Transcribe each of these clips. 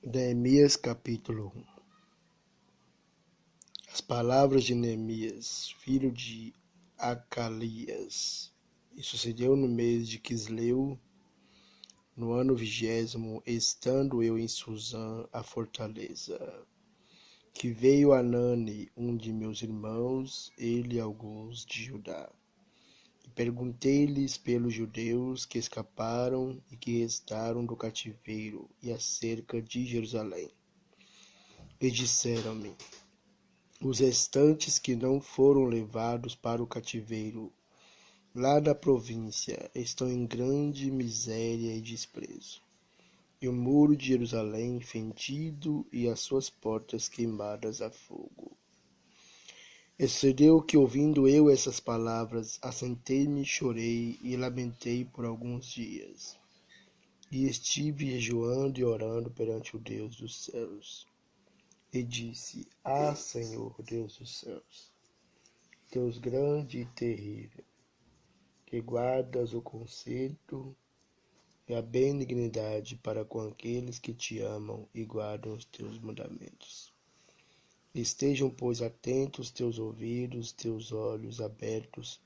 Neemias capítulo 1. As palavras de Neemias, filho de Acalias. E sucedeu no mês de Quisleu, no ano 20º, estando eu em Susã, a fortaleza, que veio Anani, um de meus irmãos, ele e alguns de Judá. E perguntei-lhes pelos judeus que escaparam e que restaram do cativeiro e acerca de Jerusalém. E disseram-me: os restantes que não foram levados para o cativeiro, lá na província, estão em grande miséria e desprezo. E o muro de Jerusalém fendido e as suas portas queimadas a fogo. E sucedeu que, ouvindo eu essas palavras, assentei-me, chorei e lamentei por alguns dias. E estive jejuando e orando perante o Deus dos céus. E disse: Senhor, Deus dos céus, Deus grande e terrível, que guardas o conserto e a benignidade para com aqueles que te amam e guardam os teus mandamentos. Estejam, pois, atentos teus ouvidos, teus olhos abertos,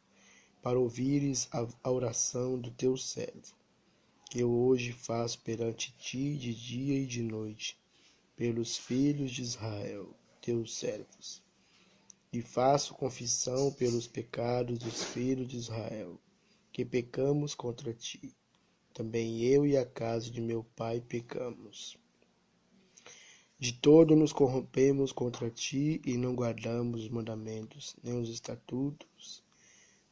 para ouvires a oração do teu servo, que eu hoje faço perante ti de dia e de noite, pelos filhos de Israel, teus servos. E faço confissão pelos pecados dos filhos de Israel, que pecamos contra ti. Também eu e a casa de meu pai pecamos. De todo nos corrompemos contra ti e não guardamos os mandamentos, nem os estatutos,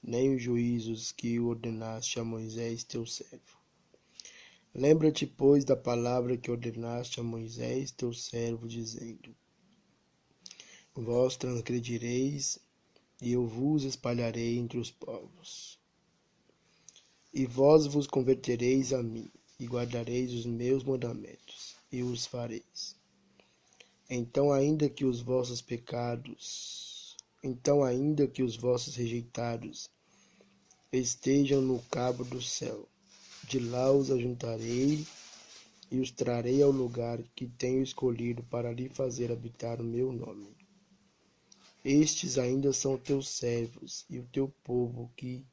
nem os juízos que ordenaste a Moisés teu servo. Lembra-te, pois, da palavra que ordenaste a Moisés teu servo, dizendo: vós transgredireis, e eu vos espalharei entre os povos. E vós vos convertereis a mim, e guardareis os meus mandamentos, e os fareis. Então ainda que os vossos rejeitados estejam no cabo do céu, de lá os ajuntarei e os trarei ao lugar que tenho escolhido para lhe fazer habitar o meu nome. Estes ainda são teus servos e o teu povo que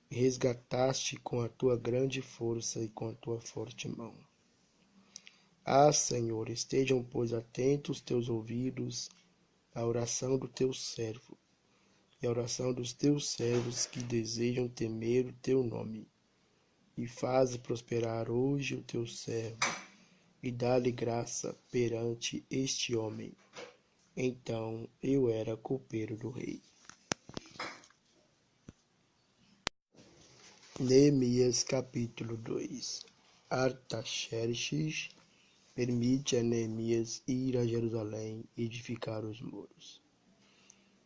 resgataste com a tua grande força e com a tua forte mão. Senhor, estejam, pois, atentos teus ouvidos à oração do teu servo e à oração dos teus servos que desejam temer o teu nome. E faze prosperar hoje o teu servo e dá-lhe graça perante este homem. Então eu era copeiro do rei. Neemias capítulo 2. Artaxerxes permite a Neemias ir a Jerusalém e edificar os muros.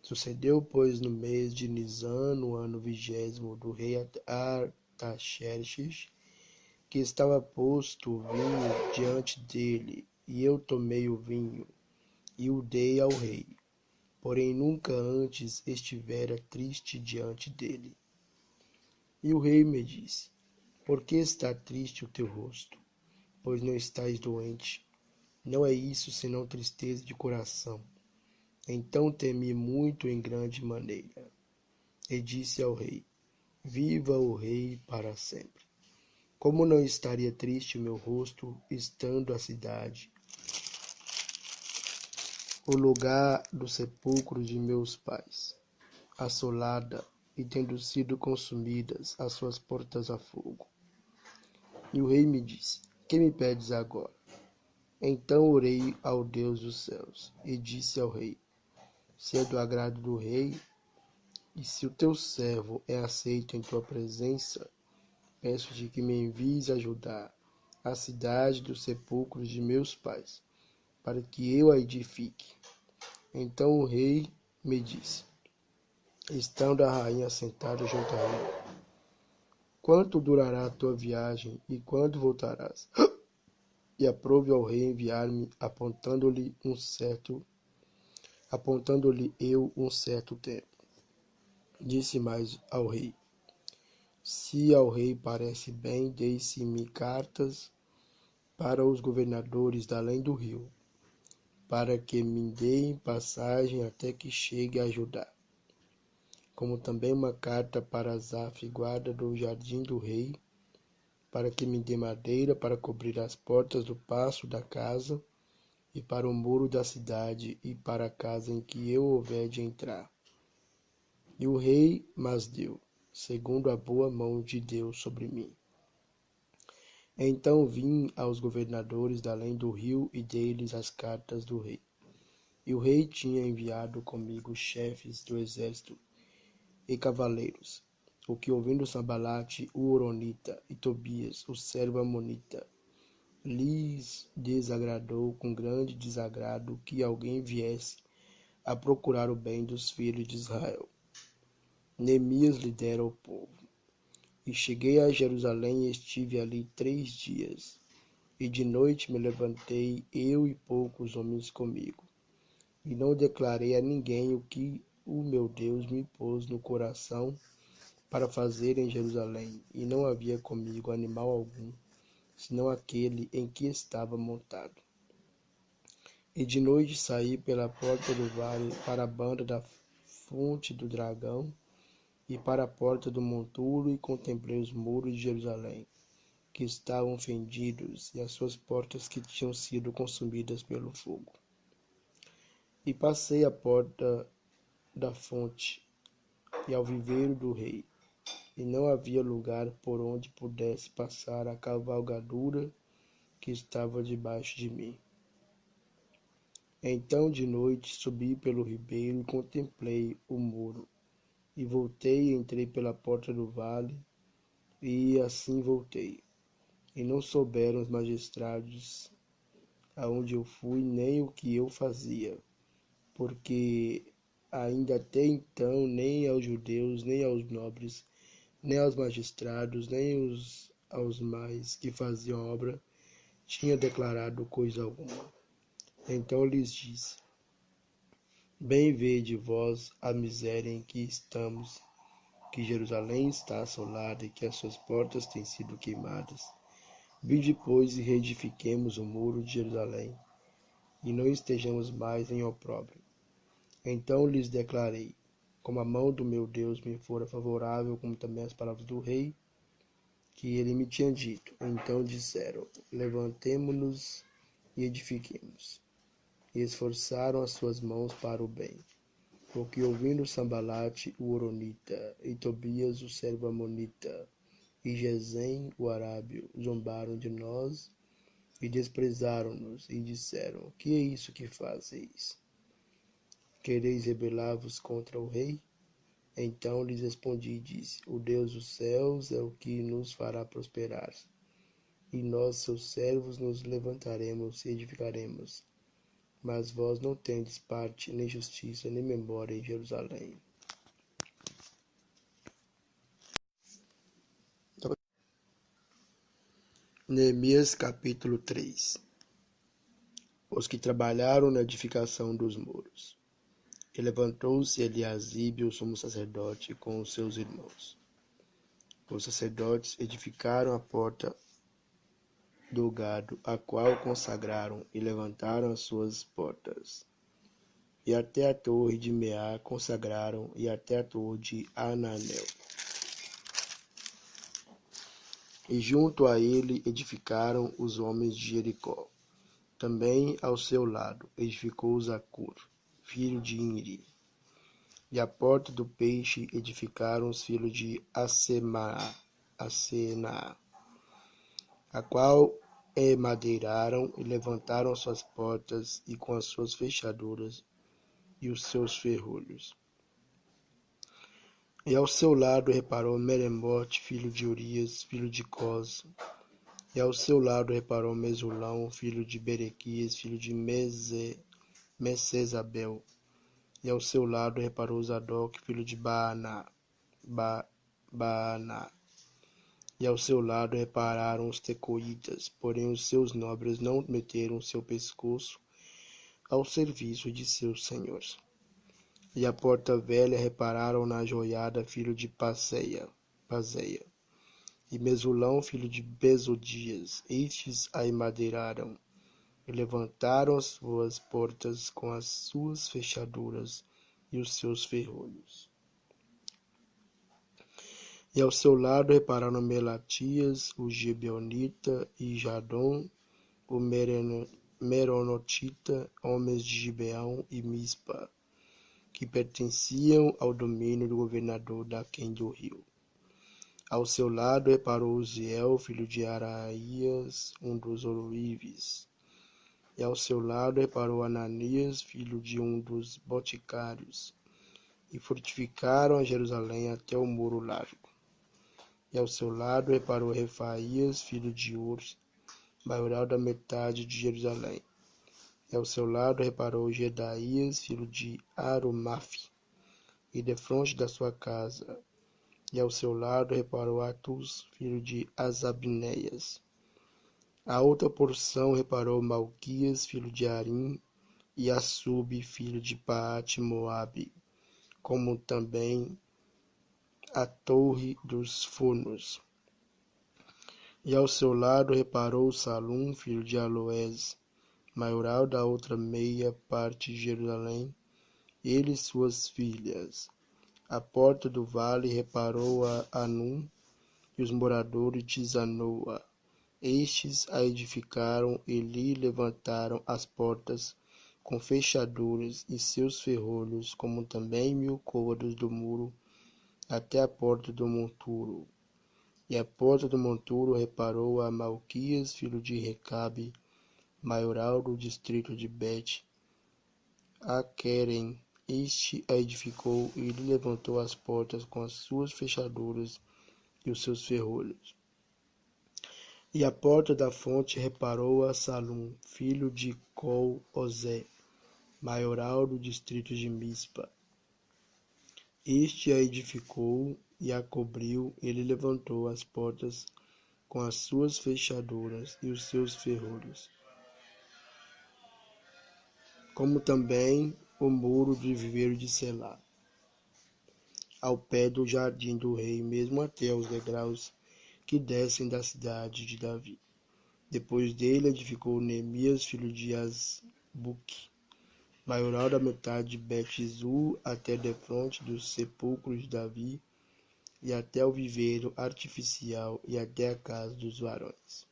Sucedeu, pois, no mês de Nisan, no ano 20º do rei Artaxerxes, que estava posto o vinho diante dele, e eu tomei o vinho e o dei ao rei. Porém nunca antes estivera triste diante dele. E o rei me disse: por que está triste o teu rosto? Pois não estás doente. Não é isso senão tristeza de coração. Então temi muito em grande maneira. E disse ao rei: viva o rei para sempre. Como não estaria triste o meu rosto, estando a cidade, o lugar do sepulcro de meus pais, assolada e tendo sido consumidas as suas portas a fogo? E o rei me disse: que me pedes agora? Então orei ao Deus dos céus e disse ao rei: se é do agrado do rei, e se o teu servo é aceito em tua presença, peço-te que me envies ajudar a cidade dos sepulcros de meus pais, para que eu a edifique. Então o rei me disse, estando a rainha sentada junto a ele: quanto durará a tua viagem e quando voltarás? E aprove ao rei enviar-me, apontando-lhe eu um certo tempo. Disse mais ao rei: se ao rei parece bem, deixe-me cartas para os governadores da além do rio, para que me deem passagem até que chegue a Judá, como também uma carta para Asaf, guarda do jardim do rei, para que me dê madeira para cobrir as portas do paço da casa, e para o muro da cidade, e para a casa em que eu houver de entrar. E o rei mas deu, segundo a boa mão de Deus sobre mim. Então vim aos governadores da além do rio e dei-lhes as cartas do rei. E o rei tinha enviado comigo chefes do exército e cavaleiros, o que ouvindo Sambalate, o horonita, e Tobias, o servo amonita, lhes desagradou com grande desagrado que alguém viesse a procurar o bem dos filhos de Israel. Neemias lidera o povo. E cheguei a Jerusalém e estive ali 3 dias. E de noite me levantei, eu e poucos homens comigo. E não declarei a ninguém o que o meu Deus me pôs no coração para fazer em Jerusalém. E não havia comigo animal algum, senão aquele em que estava montado. E de noite saí pela porta do vale para a banda da fonte do dragão e para a porta do monturo, e contemplei os muros de Jerusalém, que estavam fendidos, e as suas portas que tinham sido consumidas pelo fogo. E passei a porta da fonte e ao viveiro do rei, e não havia lugar por onde pudesse passar a cavalgadura que estava debaixo de mim. Então de noite subi pelo ribeiro e contemplei o muro, e voltei e entrei pela porta do vale, e assim voltei. E não souberam os magistrados aonde eu fui, nem o que eu fazia, porque ainda até então nem aos judeus, nem aos nobres, nem aos magistrados, nem aos mais que faziam obra, tinha declarado coisa alguma. Então lhes disse: Bem vede vós a miséria em que estamos, que Jerusalém está assolada e que as suas portas têm sido queimadas. Vinde, pois, e reedifiquemos o muro de Jerusalém, e não estejamos mais em opróbrio. Então lhes declarei, como a mão do meu Deus me fora favorável, como também as palavras do rei, que ele me tinha dito. Então disseram: Levantemo-nos e edifiquemos. E esforçaram as suas mãos para o bem. Porque ouvindo Sambalate, o horonita, e Tobias, o servo amonita, e Gesem, o arábio, zombaram de nós e desprezaram-nos, e disseram: Que é isso que fazeis? Quereis rebelar-vos contra o rei? Então lhes respondi e disse: O Deus dos céus é o que nos fará prosperar, e nós, seus servos, nos levantaremos e edificaremos. Mas vós não tendes parte, nem justiça, nem memória em Jerusalém. Neemias capítulo 3. Os que trabalharam na edificação dos muros. E levantou-se Eliasibe, o sumo sacerdote, com os seus irmãos. Os sacerdotes edificaram a porta do gado, a qual consagraram, e levantaram as suas portas. E até a torre de Meá consagraram, e até a torre de Ananel. E junto a ele edificaram os homens de Jericó. Também ao seu lado edificou Zacur, filho de Inri. E a porta do peixe edificaram os filhos de Asenaá, a qual madeiraram e levantaram suas portas e com as suas fechaduras e os seus ferrolhos. E ao seu lado reparou Meremote, filho de Urias, filho de Cos. E ao seu lado reparou Mesulão, filho de Berequias, filho de Mesesabel. E ao seu lado reparou Zadok, filho de Baaná. E ao seu lado repararam os tecoitas, porém os seus nobres não meteram seu pescoço ao serviço de seus senhores. E a porta velha repararam na joiada, filho de Paseia. e Mesulão, filho de Besodias. Estes a emadeiraram, e levantaram as suas portas com as suas fechaduras e os seus ferrolhos. E ao seu lado repararam Melatias, o Gibeonita, e Jadom, o Meronotita, homens de Gibeão e Mispa, que pertenciam ao domínio do governador daquém do rio. Ao seu lado reparou Uziel, filho de Araías, um dos ourives. E ao seu lado reparou Ananias, filho de um dos boticários. E fortificaram a Jerusalém até o muro largo. E ao seu lado reparou Refaías, filho de Urs, maioral da metade de Jerusalém. E ao seu lado reparou Gedaías, filho de Arumafe, e defronte da sua casa. E ao seu lado reparou Atus, filho de Azabneias. A outra porção reparou Malquias, filho de Arim, e Assub, filho de Paate-Moabe, como também a torre dos fornos. E ao seu lado reparou Salum, filho de Aloés, maioral da outra meia parte de Jerusalém, ele e suas filhas. A porta do vale reparou a Anum e os moradores de Zanoa. Estes a edificaram e lhe levantaram as portas com fechaduras e seus ferrolhos, como também 1000 côvados do muro até a porta do monturo. E a porta do monturo reparou a Malquias, filho de Recabe, maioral do distrito de Bet-Aquerem. Este a edificou e lhe levantou as portas com as suas fechaduras e os seus ferrolhos. E a porta da fonte reparou a Salum, filho de Col-Ozé, maioral do distrito de Mispa. Este a edificou e a cobriu, ele levantou as portas com as suas fechaduras e os seus ferrolhos, como também o muro de viveiro de Selá, ao pé do jardim do rei, mesmo até os degraus que descem da cidade de Davi. Depois dele edificou Neemias, filho de Azbuque, maioral da metade de Bet-Zur, até defronte dos sepulcros de Davi, e até o viveiro artificial, e até a casa dos varões.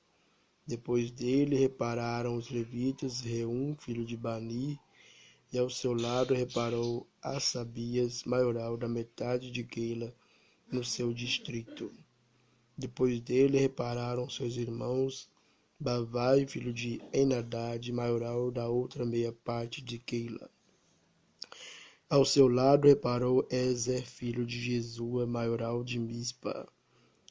Depois dele repararam os levitas, Reum, filho de Bani, e ao seu lado reparou Assabias, maioral da metade de Keila, no seu distrito. Depois dele repararam seus irmãos, Bavai, filho de Enadad, maioral da outra meia parte de Keila. Ao seu lado reparou Ezer, filho de Jesua, maioral de Mispa,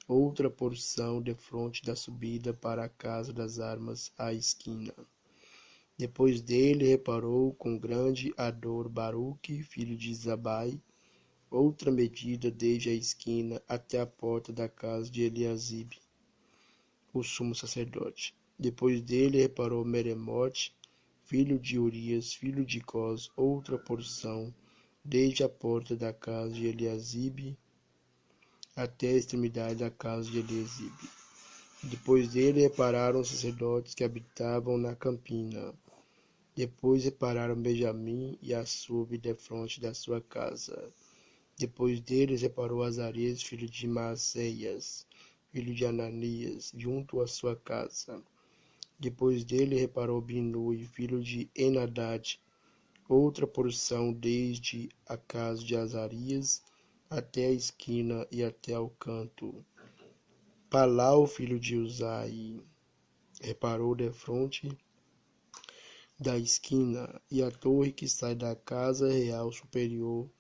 outra porção defronte da subida para a casa das armas à esquina. Depois dele reparou com grande ardor Baruque, filho de Zabai, outra medida desde a esquina até a porta da casa de Eliasibe, o sumo sacerdote. Depois dele reparou Meremote, filho de Urias, filho de Cós, outra porção, desde a porta da casa de Eliasibe até a extremidade da casa de Eliasibe. Depois dele repararam os sacerdotes que habitavam na campina. Depois repararam Benjamim e Assub defronte da sua casa. Depois deles reparou Azarias, filho de Maaseias, filho de Ananias, junto à sua casa. Depois dele reparou Binui, filho de Enadad, outra porção desde a casa de Azarias até a esquina e até ao canto. Palau, filho de Uzai, reparou defronte da esquina e a torre que sai da casa real superior,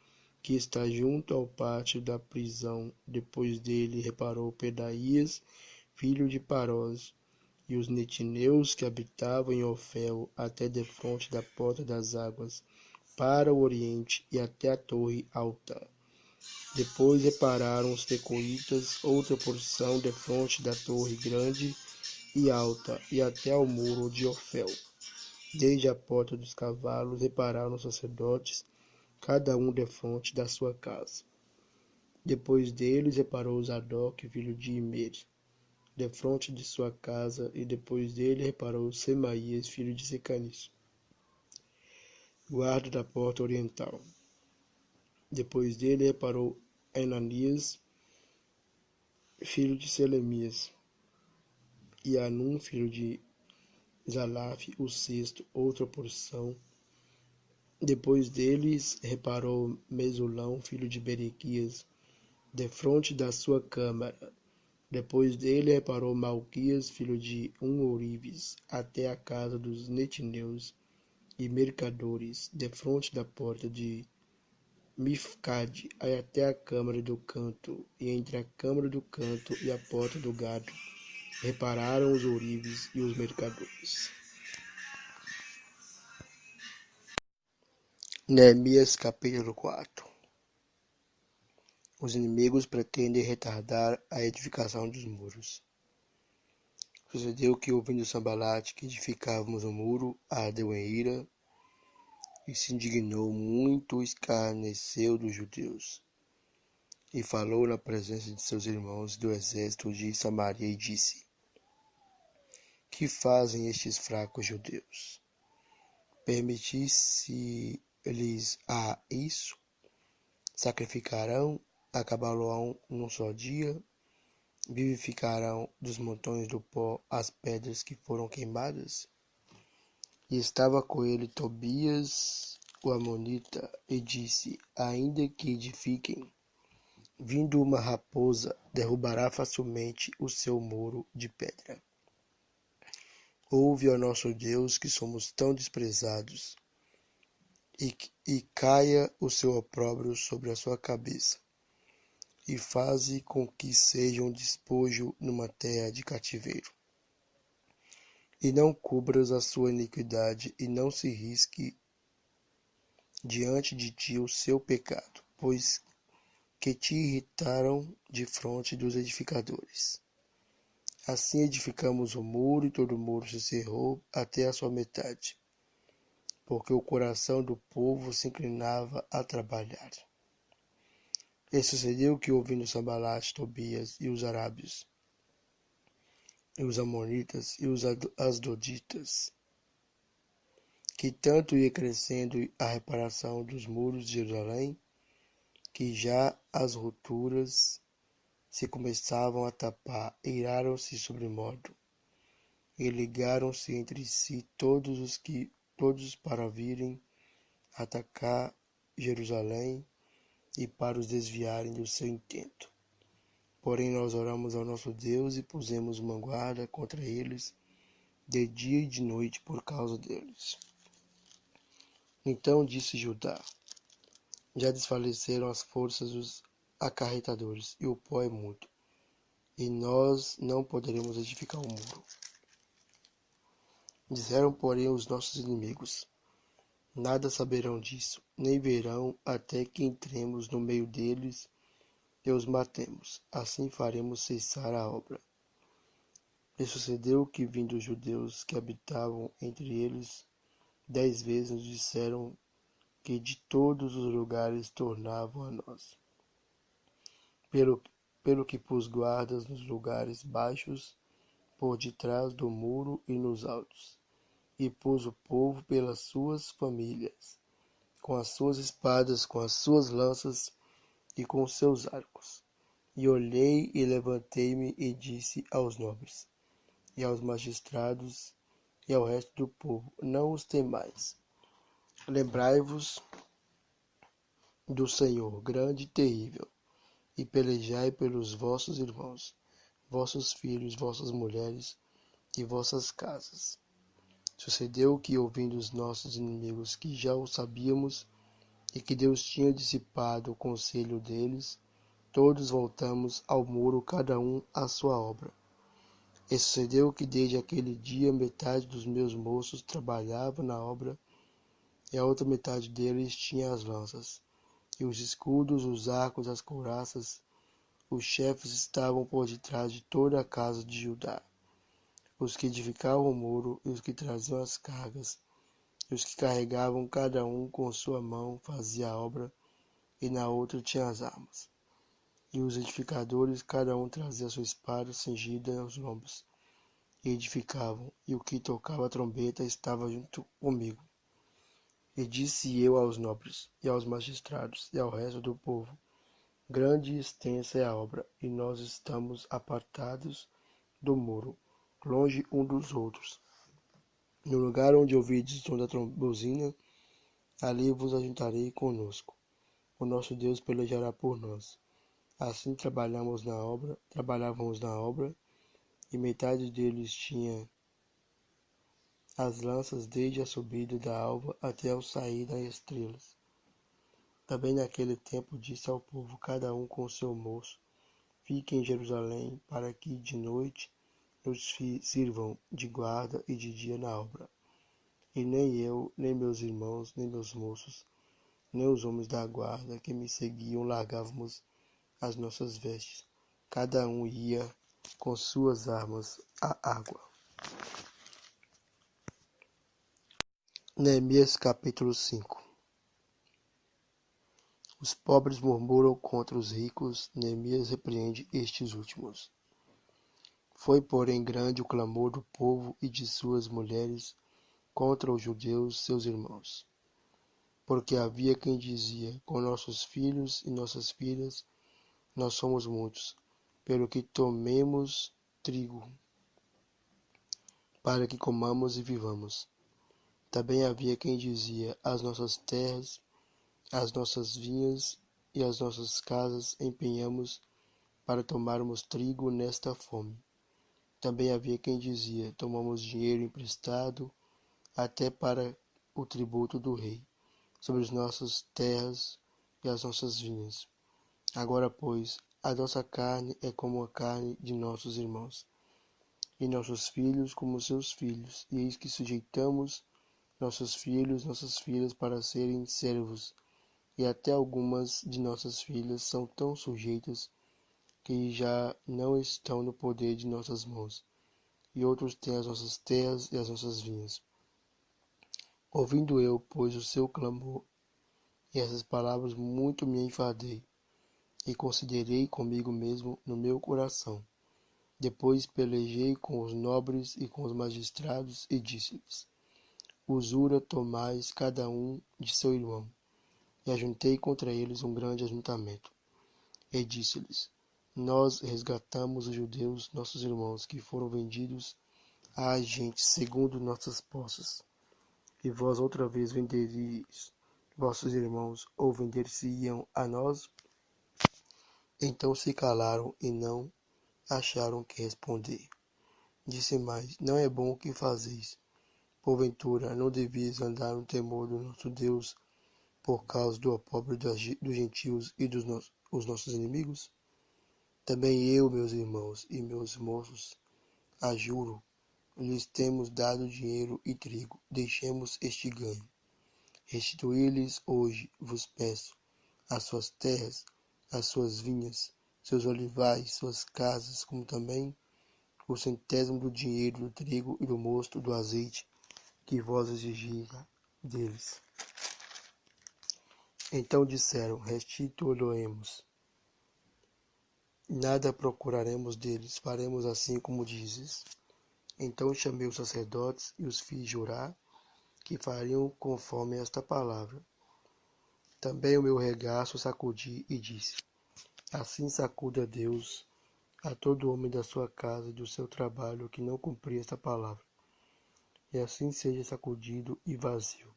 que está junto ao pátio da prisão. Depois dele reparou Pedaías, filho de Parós, e os netineus que habitavam em Ofel, até defronte da porta das águas, para o oriente e até a torre alta. Depois repararam os tecoitas, outra porção defronte da torre grande e alta, e até ao muro de Ofel. Desde a porta dos cavalos repararam os sacerdotes, cada um defronte da sua casa. Depois deles reparou Zadok, filho de Imer, defronte de sua casa, e depois dele reparou Semaías, filho de Secanias, guarda da porta oriental. Depois dele reparou Ananias, filho de Selemias, e Anum, filho de Zalaf, o sexto, outra porção. Depois deles reparou Mesulão, filho de Berequias, defronte da sua câmara. Depois dele reparou Malquias, filho de Ourives, até a casa dos netineus e mercadores, defronte da porta de Mifcade, até a câmara do canto, e entre a câmara do canto e a porta do gado, repararam os ourives e os mercadores. Neemias capítulo 4. Os inimigos pretendem retardar a edificação dos muros. Sucedeu que, ouvindo Sambalate que edificávamos o muro, ardeu em ira e se indignou muito, escarneceu dos judeus. E falou na presença de seus irmãos do exército de Samaria e disse: Que fazem estes fracos judeus? Permitisse-lhes a isso? Sacrificarão, acabá-lo-ão num só dia? Vivificarão dos montões do pó as pedras que foram queimadas? E estava com ele Tobias, o amonita, e disse: Ainda que edifiquem, vindo uma raposa, derrubará facilmente o seu muro de pedra. Ouve, ó nosso Deus, que somos tão desprezados, e caia o seu opróbrio sobre a sua cabeça, e faze com que seja um despojo numa terra de cativeiro. E não cubras a sua iniquidade, e não se risque diante de ti o seu pecado, pois que te irritaram de fronte dos edificadores. Assim edificamos o muro, e todo o muro se cerrou até a sua metade, porque o coração do povo se inclinava a trabalhar. E sucedeu que, ouvindo Sambalate, Tobias e os arábios, e os amonitas e os asdoditas, que tanto ia crescendo a reparação dos muros de Jerusalém, que já as rupturas se começavam a tapar, iraram-se sobremodo, e ligaram-se entre si todos para virem atacar Jerusalém e para os desviarem do seu intento. Porém nós oramos ao nosso Deus e pusemos uma guarda contra eles de dia e de noite por causa deles. Então disse Judá: Já desfaleceram as forças dos acarretadores, e o pó é muito, e nós não poderemos edificar o muro. Disseram, porém, os nossos inimigos: Nada saberão disso, nem verão, até que entremos no meio deles e os matemos. Assim faremos cessar a obra. E sucedeu que, vindo os judeus que habitavam entre eles, 10 vezes nos disseram que de todos os lugares tornavam a nós. Pelo que pus guardas nos lugares baixos, por detrás do muro e nos altos, e pus o povo pelas suas famílias, com as suas espadas, com as suas lanças e com os seus arcos. E olhei e levantei-me e disse aos nobres, e aos magistrados, e ao resto do povo: Não os temais. Lembrai-vos do Senhor, grande e terrível, e pelejai pelos vossos irmãos, vossos filhos, vossas mulheres e vossas casas. Sucedeu que, ouvindo os nossos inimigos que já o sabíamos, e que Deus tinha dissipado o conselho deles, todos voltamos ao muro, cada um à sua obra. E sucedeu que desde aquele dia metade dos meus moços trabalhava na obra, e a outra metade deles tinha as lanças, e os escudos, os arcos, as couraças. Os chefes estavam por detrás de toda a casa de Judá, os que edificavam o muro, e os que traziam as cargas, e os que carregavam, cada um com sua mão fazia a obra, e na outra tinha as armas. E os edificadores, cada um trazia sua espada cingida aos lombos, e edificavam, e o que tocava a trombeta estava junto comigo. E disse eu aos nobres, e aos magistrados, e ao resto do povo: grande e extensa é a obra, e nós estamos apartados do muro, longe um dos outros. No lugar onde ouvides o som da buzina, ali vos ajuntarei conosco. O nosso Deus pelejará por nós. Assim trabalhávamos na obra, e metade deles tinha as lanças desde a subida da alva até ao sair das estrelas. Também naquele tempo disse ao povo, cada um com seu moço: fiquem em Jerusalém, para que de noite nos sirvam de guarda e de dia na obra. E nem eu, nem meus irmãos, nem meus moços, nem os homens da guarda que me seguiam largávamos as nossas vestes. Cada um ia com suas armas à água. Neemias capítulo 5. Os pobres murmuram contra os ricos, Neemias repreende estes últimos. Foi, porém, grande o clamor do povo e de suas mulheres contra os judeus, seus irmãos. Porque havia quem dizia, com nossos filhos e nossas filhas, nós somos muitos, pelo que tomemos trigo, para que comamos e vivamos. Também havia quem dizia, as nossas terras, as nossas vinhas e as nossas casas empenhamos para tomarmos trigo nesta fome. Também havia quem dizia, tomamos dinheiro emprestado até para o tributo do rei, sobre as nossas terras e as nossas vinhas. Agora, pois, a nossa carne é como a carne de nossos irmãos, e nossos filhos como seus filhos, e eis que sujeitamos nossos filhos, nossas filhas para serem servos, e até algumas de nossas filhas são tão sujeitas que já não estão no poder de nossas mãos, e outros têm as nossas terras e as nossas vinhas. Ouvindo eu, pois, o seu clamor, e essas palavras muito me enfadei, e considerei comigo mesmo no meu coração. Depois pelejei com os nobres e com os magistrados, e disse-lhes: usura tomais cada um de seu irmão. E ajuntei contra eles um grande ajuntamento. E disse-lhes: nós resgatamos os judeus, nossos irmãos, que foram vendidos a agentes segundo nossas posses. E vós outra vez venderíeis vossos irmãos, ou vender-se-iam a nós? Então se calaram e não acharam que responder. Disse mais: não é bom o que fazeis. Porventura, não devias andar no temor do nosso Deus por causa do opróbrio dos gentios e dos os nossos inimigos? Também eu, meus irmãos e meus moços, a juro, lhes temos dado dinheiro e trigo, deixemos este ganho. Restituí-lhes hoje, vos peço, as suas terras, as suas vinhas, seus olivais, suas casas, como também o centésimo do dinheiro, do trigo e do mosto, do azeite, que vós exigis deles. Então disseram, restituí-lo-emos. Nada procuraremos deles, faremos assim como dizes. Então chamei os sacerdotes e os fiz jurar que fariam conforme esta palavra. Também o meu regaço sacudi e disse, assim sacuda Deus a todo homem da sua casa e do seu trabalho que não cumprir esta palavra, e assim seja sacudido e vazio.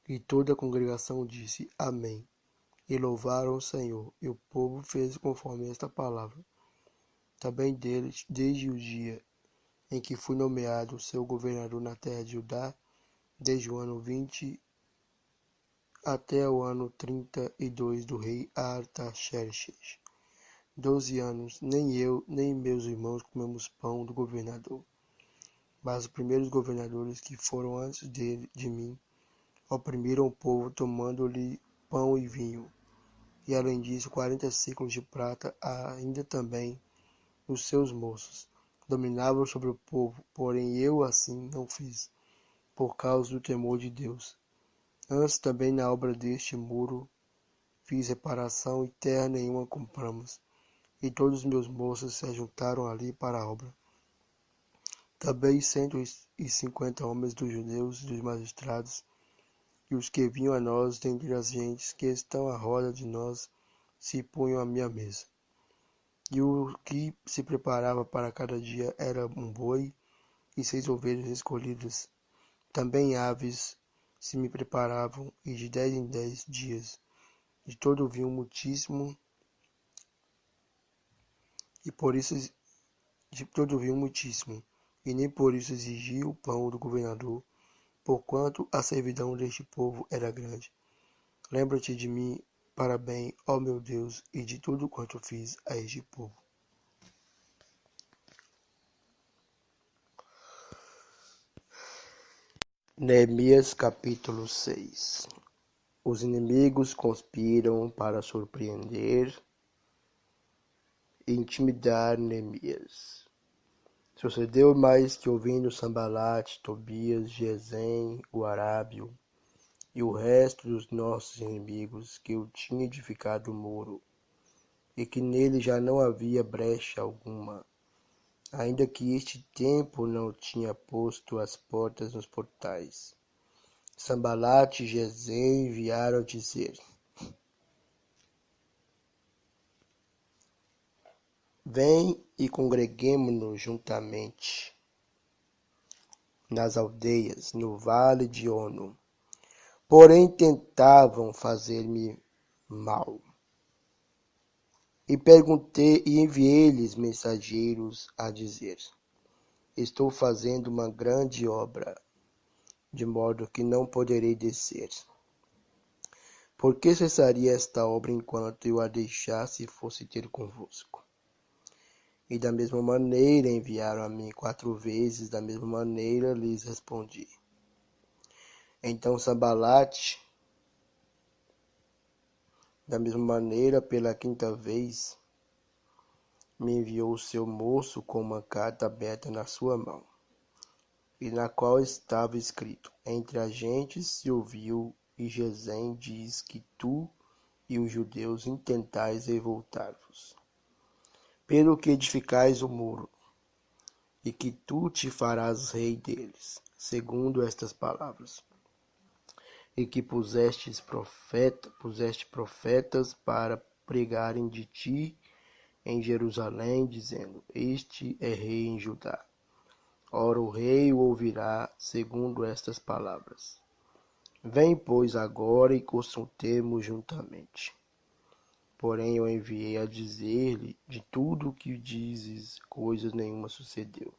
E toda a congregação disse, amém, e louvaram o Senhor, e o povo fez conforme esta palavra. Também deles, desde o dia em que fui nomeado seu governador na terra de Judá, desde o ano 20 até o ano 32 do rei Artaxerxes, 12 anos, nem eu, nem meus irmãos comemos pão do governador. Mas os primeiros governadores que foram antes de mim oprimiram o povo, tomando-lhe pão e vinho, e além disso 40 ciclos de prata, ainda também os seus moços. Dominavam sobre o povo, porém eu assim não fiz, por causa do temor de Deus. Antes também na obra deste muro fiz reparação e terra nenhuma compramos, e todos os meus moços se ajuntaram ali para a obra. Também 150 homens dos judeus e dos magistrados, e os que vinham a nós dentre as gentes que estão à roda de nós, se punham à minha mesa. E o que se preparava para cada dia era um boi e 6 ovelhas escolhidas. Também aves se me preparavam, e de 10 em 10 dias, de todo o vinho muitíssimo, e por isso de todo o vinho muitíssimo, e nem por isso exigi o pão do governador, porquanto a servidão deste povo era grande. Lembra-te de mim para bem, ó meu Deus, e de tudo quanto fiz a este povo. Neemias capítulo 6. Os inimigos conspiram para surpreender e intimidar Neemias. Sucedeu mais que, ouvindo Sanbalate, Tobias, Gesem, o arábio e o resto dos nossos inimigos, que eu tinha edificado o muro, e que nele já não havia brecha alguma, ainda que este tempo não tinha posto as portas nos portais. Sanbalate e Gesem enviaram dizer: Vem e congreguemo-nos juntamente nas aldeias, no vale de Ono. Porém tentavam fazer-me mal. E enviei-lhes mensageiros a dizer: Estou fazendo uma grande obra, de modo que não poderei descer. Por que cessaria esta obra enquanto eu a deixasse e fosse ter convosco? E da mesma maneira enviaram a mim 4 vezes, da mesma maneira lhes respondi. Então Sanbalate, da mesma maneira, pela 5ª vez, me enviou o seu moço com uma carta aberta na sua mão, e na qual estava escrito: Entre as gentes se ouviu, e Gesem diz que tu e os judeus intentais revoltar-vos, pelo que edificais o muro, e que tu te farás rei deles, segundo estas palavras. E que puseste profetas para pregarem de ti em Jerusalém, dizendo: Este é rei em Judá. Ora, o rei o ouvirá, segundo estas palavras. Vem, pois, agora e consultemos juntamente. Porém eu enviei a dizer-lhe: De tudo o que dizes, coisa nenhuma sucedeu.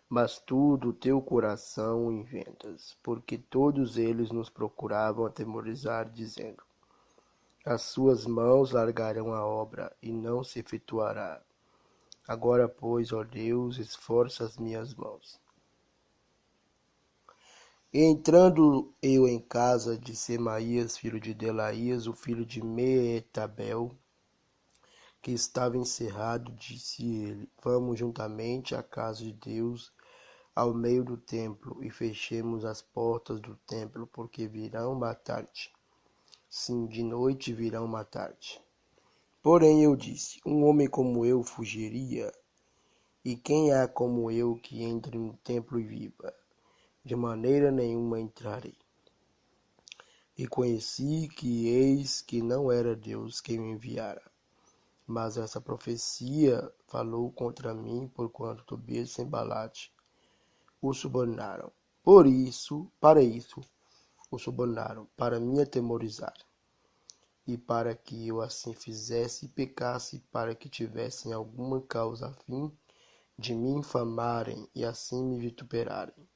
Mas tu do teu coração inventas, porque todos eles nos procuravam atemorizar, dizendo: As suas mãos largarão a obra, e não se efetuará. Agora, pois, ó Deus, esforça as minhas mãos. E entrando eu em casa de Semaías, filho de Delaías, o filho de Meetabel, que estava encerrado, disse ele: Vamos juntamente à casa de Deus, ao meio do templo, e fechemos as portas do templo, porque virão matar-te. Sim, de noite virão matar-te. Porém eu disse: Um homem como eu fugiria? E quem há como eu que entre no templo e viva? De maneira nenhuma entrarei. E conheci que eis que não era Deus quem me enviara, mas essa profecia falou contra mim, porquanto Tobias e Sanbalate o subornaram. Para isso, o subornaram, para me atemorizar, e para que eu assim fizesse e pecasse, para que tivessem alguma causa a fim de me infamarem e assim me vituperarem.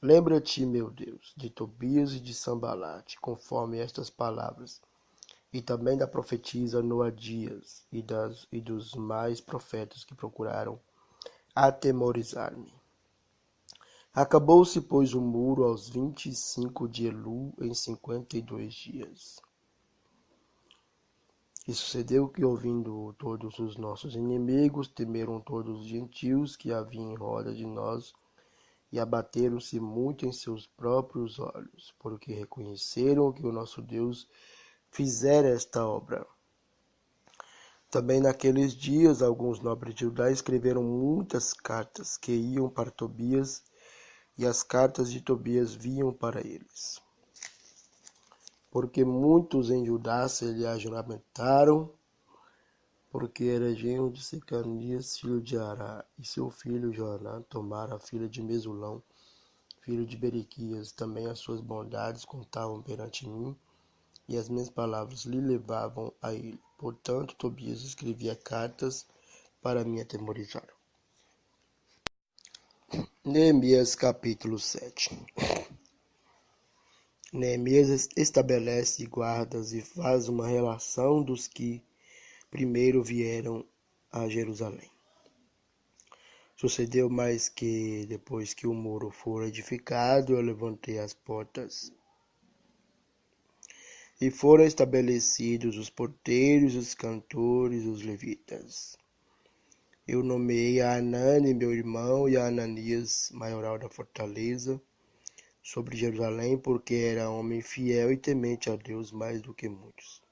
Lembra-te, meu Deus, de Tobias e de Sanbalate, conforme estas palavras, e também da profetisa Noadias e dos mais profetas que procuraram atemorizar-me. Acabou-se, pois, o muro aos 25 de Elu, em 52 dias. E sucedeu que, ouvindo todos os nossos inimigos, temeram todos os gentios que haviam em roda de nós, e abateram-se muito em seus próprios olhos, porque reconheceram que o nosso Deus fizera esta obra. Também naqueles dias, alguns nobres de Judá escreveram muitas cartas que iam para Tobias, e as cartas de Tobias vinham para eles. Porque muitos em Judá se lhe juramentaram, porque era genro de Secanias, filho de Ará, e seu filho Joanã tomara a filha de Mesulão, filho de Berequias. Também as suas bondades contavam perante mim, e as minhas palavras lhe levavam a ele. Portanto, Tobias escrevia cartas para me atemorizar. Neemias capítulo 7. Neemias estabelece guardas e faz uma relação dos que primeiro vieram a Jerusalém. Sucedeu mais que, depois que o muro for edificado, eu levantei as portas, e foram estabelecidos os porteiros, os cantores, os levitas. Eu nomeei a Anani, meu irmão, e a Ananias, maioral da fortaleza, sobre Jerusalém, porque era homem fiel e temente a Deus mais do que muitos.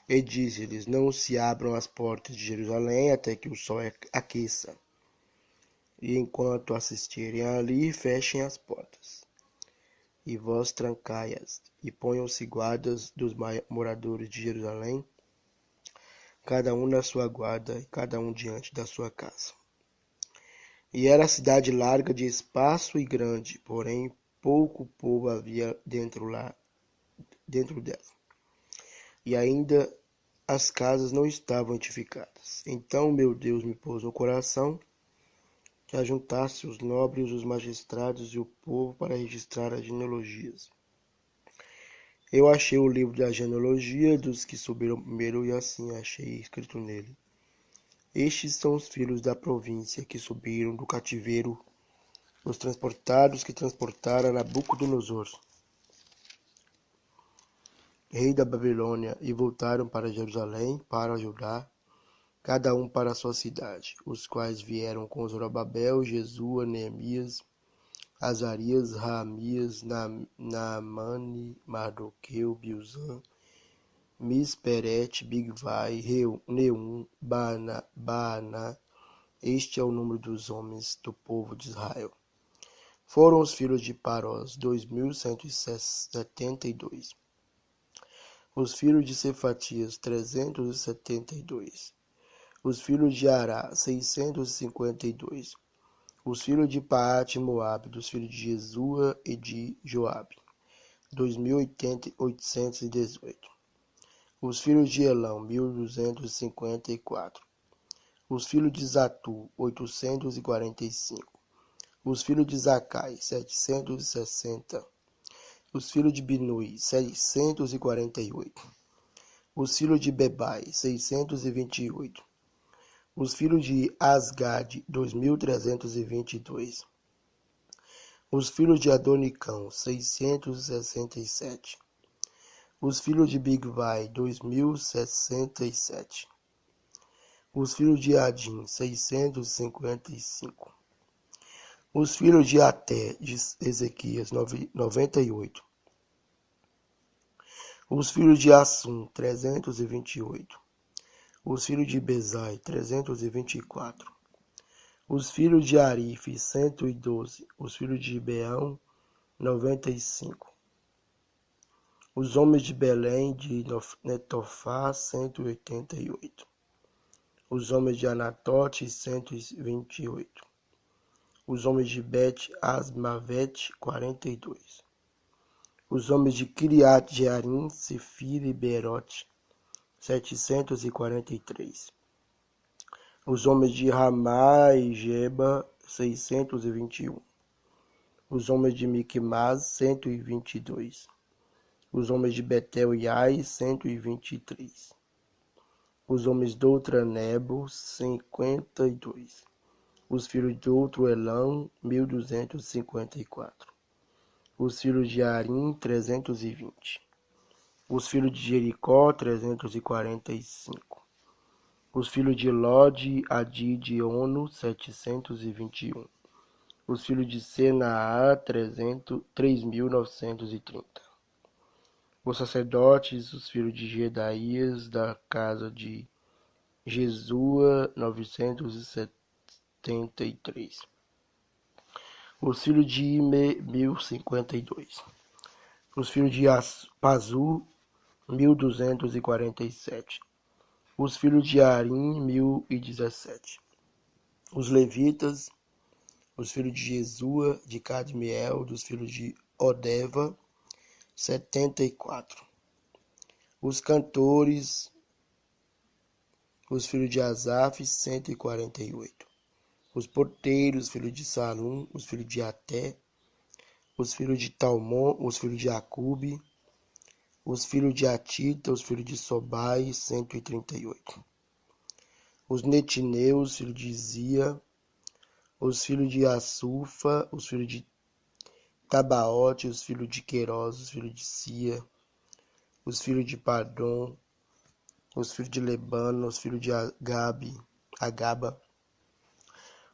E disse-lhes: não se abram as portas de Jerusalém até que o sol aqueça. E enquanto assistirem ali, fechem as portas. E vós trancai-as, e ponham-se guardas dos moradores de Jerusalém, cada um na sua guarda, e cada um diante da sua casa. E era a cidade larga de espaço e grande, porém pouco povo havia dentro dela. E ainda as casas não estavam edificadas. Então meu Deus me pôs no coração que ajuntasse os nobres, os magistrados e o povo para registrar as genealogias. Eu achei o livro da genealogia dos que subiram primeiro, e assim achei escrito nele: estes são os filhos da província que subiram do cativeiro, os transportados que transportaram Nabucodonosor, rei da Babilônia, e voltaram para Jerusalém, para Judá, cada um para a sua cidade, os quais vieram com Zorobabel, Jesua, Neemias, Azarias, Raamias, Naamani, Mardoqueu, Bilzã, Misperet, Bigvai, Neum, Baaná. Este é o número dos homens do povo de Israel. Foram os filhos de Parós, 2.172. Os filhos de Cefatias, 372. Os filhos de Ará, 652. Os filhos de Paate Moabe, dos filhos de Jesua e de Joabe, 2.818. Os filhos de Elão, 1.254. Os filhos de Zatu, 845. Os filhos de Zacai, 760. Os filhos de Binui, 648. Os filhos de Bebai, 628. Os filhos de Asgade, 2.322. Os filhos de Adonicão, 667. Os filhos de Bigvai, 2.067. Os filhos de Adim, 655. Os filhos de Até, de Ezequias, 98. Os filhos de Assum, 328. Os filhos de Bezai, 324. Os filhos de Arife, 112. Os filhos de Beão, 95. Os homens de Belém, de Netofá, 188. Os homens de Anatote, 128. Os homens de Bet-Asmavet, 42. Os homens de Kiriat Jearim, Sefira e Beerote, 743. Os homens de Ramá e Geba, 621. Os homens de Miquimás, 122. Os homens de Betel e Ai, 123. Os homens de outra Nebo, 52. Os filhos de outro Elão, 1.254. Os filhos de Arim, 320. Os filhos de Jericó, 345. Os filhos de Lode, Adid e Ono, 721. Os filhos de Senaá, 3.930. Os sacerdotes, os filhos de Jedaías, da casa de Jesua, 973. Os filhos de Ime, 1052. Os filhos de Pazu, 1247. Os filhos de Arim, 1017. Os levitas, os filhos de Jesua, de Cadmiel, dos filhos de Odeva, 74. Os cantores, os filhos de Asaf, 148. Os porteiros, os filhos de Salum, os filhos de Até, os filhos de Talmon, os filhos de Acube, os filhos de Atita, os filhos de Sobai, 138. Os netineus, os filhos de Zia, os filhos de Assufa, os filhos de Tabaote, os filhos de Queiroz, os filhos de Sia, os filhos de Padom, os filhos de Lebano, os filhos de Agaba,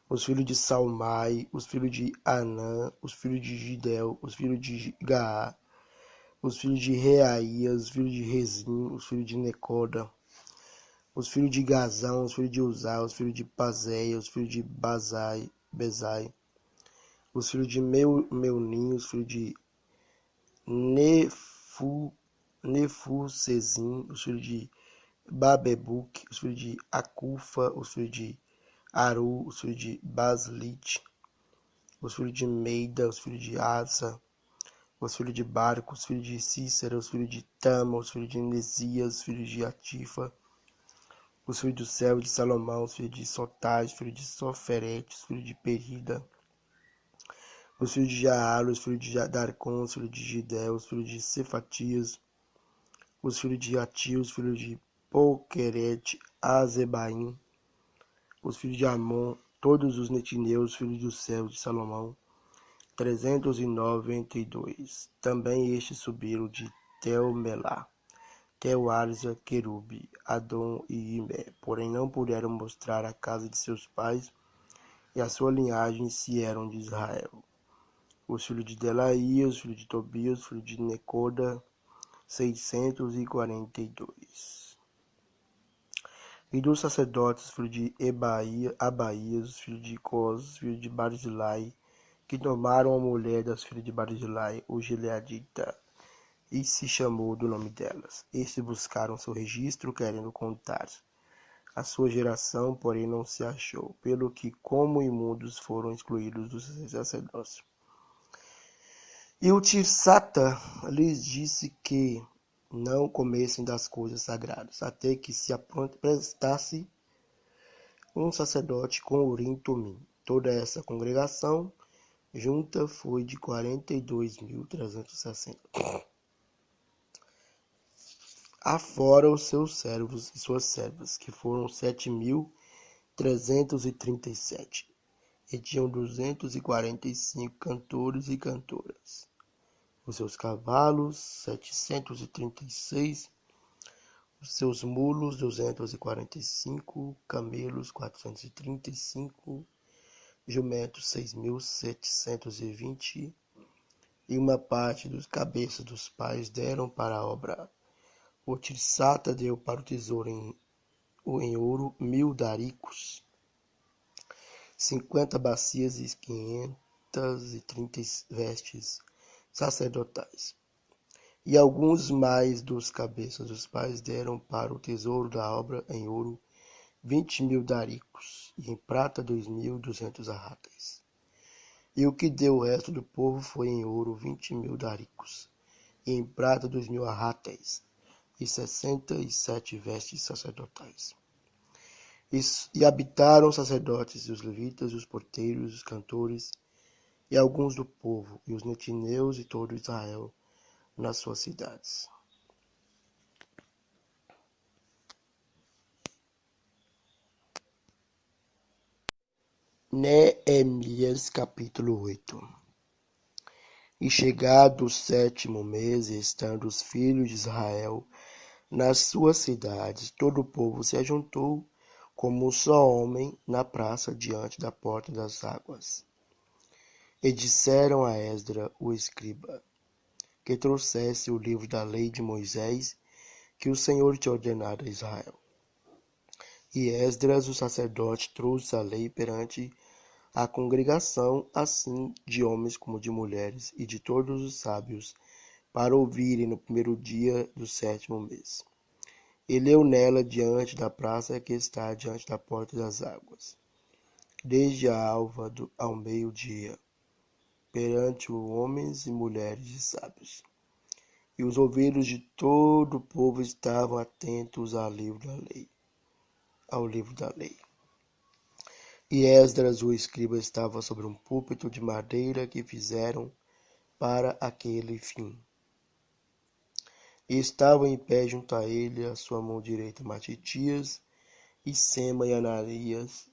os filhos de Salmai, os filhos de Anã, os filhos de Gidel, os filhos de Gaá, os filhos de Reaías, os filhos de Rezim, os filhos de Necoda, os filhos de Gazão, os filhos de Uzá, os filhos de Pazéia, os filhos de Bezai, os filhos de Meunim, os filhos de Nefusezim, os filhos de Babebuque, os filhos de Acufa, os filhos de Aru, os filhos de Baslite, os filhos de Meida, os filhos de Asa, os filhos de Barco, os filhos de Cícera, os filhos de Tama, os filhos de Nesias, os filhos de Atifa, os filhos do céu de Salomão, os filhos de Sotai, os filhos de Soferete, os filhos de Perida, os filhos de Jaalo, os filhos de Darcon, os filhos de Gidel, os filhos de Cefatias, os filhos de Atil, os filhos de Poquerete, Azebaim, os filhos de Amon, todos os netineus, os filhos do céu de Salomão, 392. Também estes subiram de Tel-Melá, Tel-Arza, Querube, Adom e Imé, porém não puderam mostrar a casa de seus pais, e a sua linhagem se eram de Israel. Os filhos de Delaía, os filhos de Tobias, os filhos de Necoda, 642. E dos sacerdotes, os filhos de Abaías, os filhos de Cos, os filhos de Barzilai, que tomaram a mulher das filhas de Barzilai, o Gileadita, e se chamou do nome delas. Estes buscaram seu registro, querendo contar a sua geração, porém não se achou, pelo que como imundos foram excluídos do sacerdócio. E o Tirsata lhes disse que não comessem das coisas sagradas, até que se prestasse um sacerdote com Urim e Tumim. Toda essa congregação junta foi de 42.360. Afora os seus servos e suas servas, que foram 7.337, e tinham 245 cantores e cantoras. Os seus cavalos, 736, os seus mulos, 245, camelos, 435, jumentos, 6.720, e uma parte dos cabeças dos pais deram para a obra. O Tirsata deu para o tesouro em ouro 1.000 daricos, 50 bacias e 530 vestes sacerdotais. E alguns mais dos cabeças dos pais deram para o tesouro da obra em ouro 20.000 daricos, e em prata 2.200 arratas. E o que deu o resto do povo foi em ouro 20.000 daricos, e em prata 2.000 arratas, e 67 vestes sacerdotais. E habitaram os sacerdotes, e os levitas, e os porteiros, e os cantores, e alguns do povo, e os netineus, e todo Israel, nas suas cidades. Neemias capítulo 8. E chegado o 7º mês, estando os filhos de Israel nas suas cidades, todo o povo se ajuntou como um só homem na praça diante da porta das águas. E disseram a Esdra, o escriba, que trouxesse o livro da lei de Moisés, que o Senhor tinha ordenado a Israel. E Esdras, o sacerdote, trouxe a lei perante a congregação, assim de homens como de mulheres, e de todos os sábios, para ouvirem no primeiro dia do 7º mês. E leu nela diante da praça que está diante da porta das águas, desde a alva ao meio-dia, perante os homens e mulheres e sábios. E os ouvidos de todo o povo estavam atentos ao livro da lei. E Esdras, o escriba, estava sobre um púlpito de madeira que fizeram para aquele fim. E estavam em pé junto a ele, a sua mão direita Matitias, e Sema, e Anaías,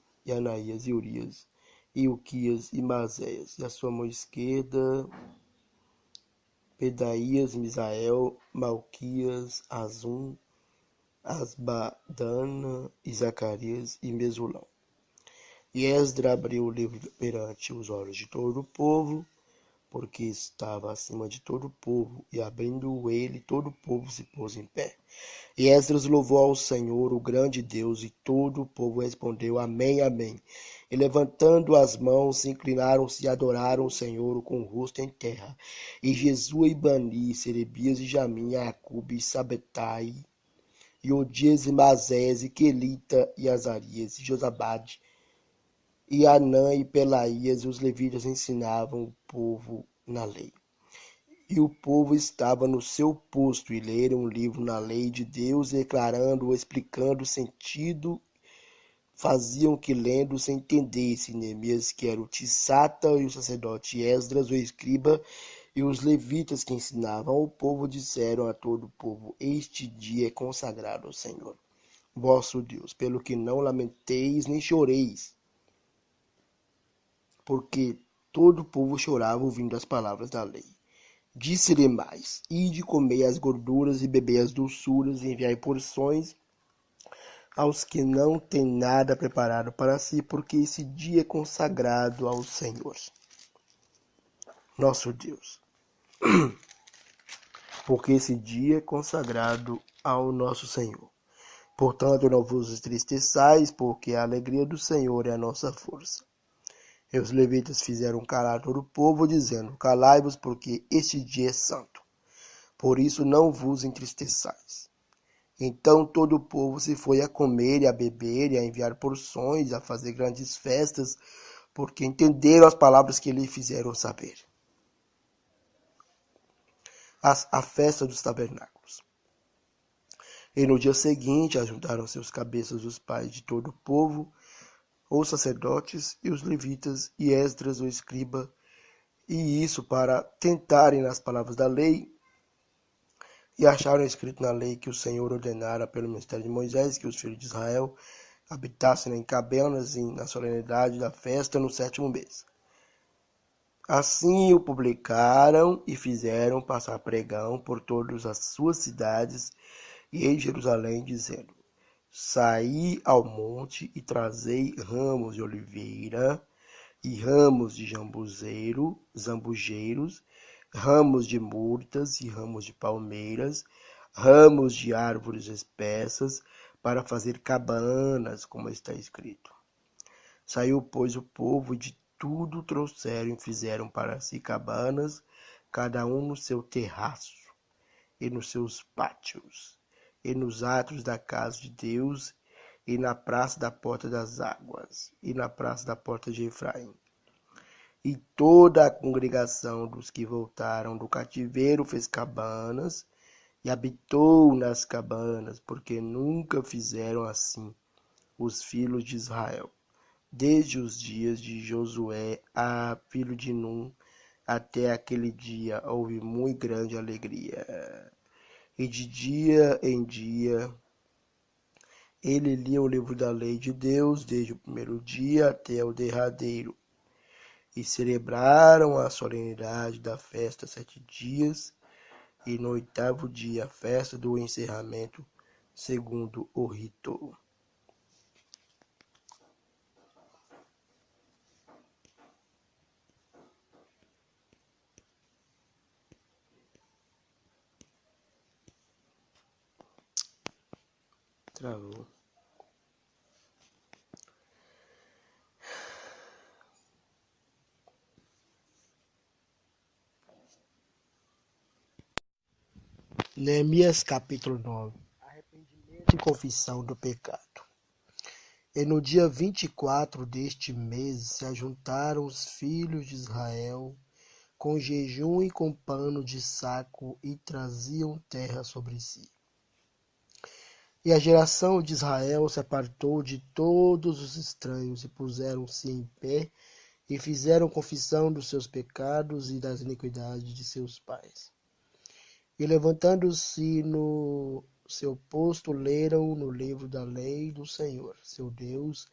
e Urias, e Uquias, e Maséias, e a sua mão esquerda Pedaías, Misael, Malquias, Azum, Asbadana, e Zacarias, e Mesulão. E Esdras abriu o livro perante os olhos de todo o povo, porque estava acima de todo o povo, e abrindo ele, todo o povo se pôs em pé. E Esdras louvou ao Senhor, o grande Deus, e todo o povo respondeu: Amém, amém. E levantando as mãos, se inclinaram-se e adoraram o Senhor com o rosto em terra. E Jesua e Bani, Serebias e Jamim, Acube e Sabetai, e Odias e Mazés, e Quelita e Azarias, e Josabade, e Anã e Pelaías, e os levitas ensinavam o povo na lei. E o povo estava no seu posto, e leram um livro na lei de Deus, declarando, explicando o sentido, faziam que lendo se entendesse. Neemias, que era o Tisata, e o sacerdote Esdras, o escriba, e os levitas que ensinavam ao povo, disseram a todo o povo: Este dia é consagrado ao Senhor, vosso Deus, pelo que não lamenteis nem choreis. Porque todo o povo chorava ouvindo as palavras da lei. Disse-lhe mais: Ide comer as gorduras e beber as doçuras, e enviai porções aos que não têm nada preparado para si, porque esse dia é consagrado ao Senhor, nosso Deus. Porque esse dia é consagrado ao nosso Senhor. Portanto, não vos entristeçais, porque a alegria do Senhor é a nossa força. E os levitas fizeram calar todo o povo, dizendo: Calai-vos, porque este dia é santo. Por isso não vos entristeçais. Então todo o povo se foi a comer e a beber, e a enviar porções, a fazer grandes festas, porque entenderam as palavras que lhe fizeram saber. A festa dos tabernáculos. E no dia seguinte ajuntaram-se os cabeças dos pais de todo o povo, os sacerdotes e os levitas, e Esdras, o escriba, e isso para tentarem nas palavras da lei, e acharam escrito na lei que o Senhor ordenara pelo ministério de Moisés que os filhos de Israel habitassem em cabanas na solenidade da festa no 7º mês. Assim o publicaram e fizeram passar pregão por todas as suas cidades e em Jerusalém, dizendo: Saí ao monte e trazei ramos de oliveira e ramos de zambujeiros, ramos de murtas e ramos de palmeiras, ramos de árvores espessas, para fazer cabanas, como está escrito. Saiu, pois, o povo e de tudo trouxeram e fizeram para si cabanas, cada um no seu terraço, e nos seus pátios, e nos átrios da casa de Deus, e na praça da porta das águas, e na praça da porta de Efraim. E toda a congregação dos que voltaram do cativeiro fez cabanas, e habitou nas cabanas, porque nunca fizeram assim os filhos de Israel, desde os dias de Josué, filho de Num, até aquele dia houve muito grande alegria. E de dia em dia ele lia o livro da lei de Deus, desde o primeiro dia até o derradeiro. E celebraram a solenidade da festa 7 dias, e no 8º dia a festa do encerramento, segundo o rito. Travou. Neemias capítulo 9. Arrependimento e confissão do pecado. E no dia 24 deste mês se ajuntaram os filhos de Israel com jejum e com pano de saco e traziam terra sobre si. E a geração de Israel se apartou de todos os estranhos e puseram-se em pé e fizeram confissão dos seus pecados e das iniquidades de seus pais. E levantando-se no seu posto, leram no livro da lei do Senhor, seu Deus,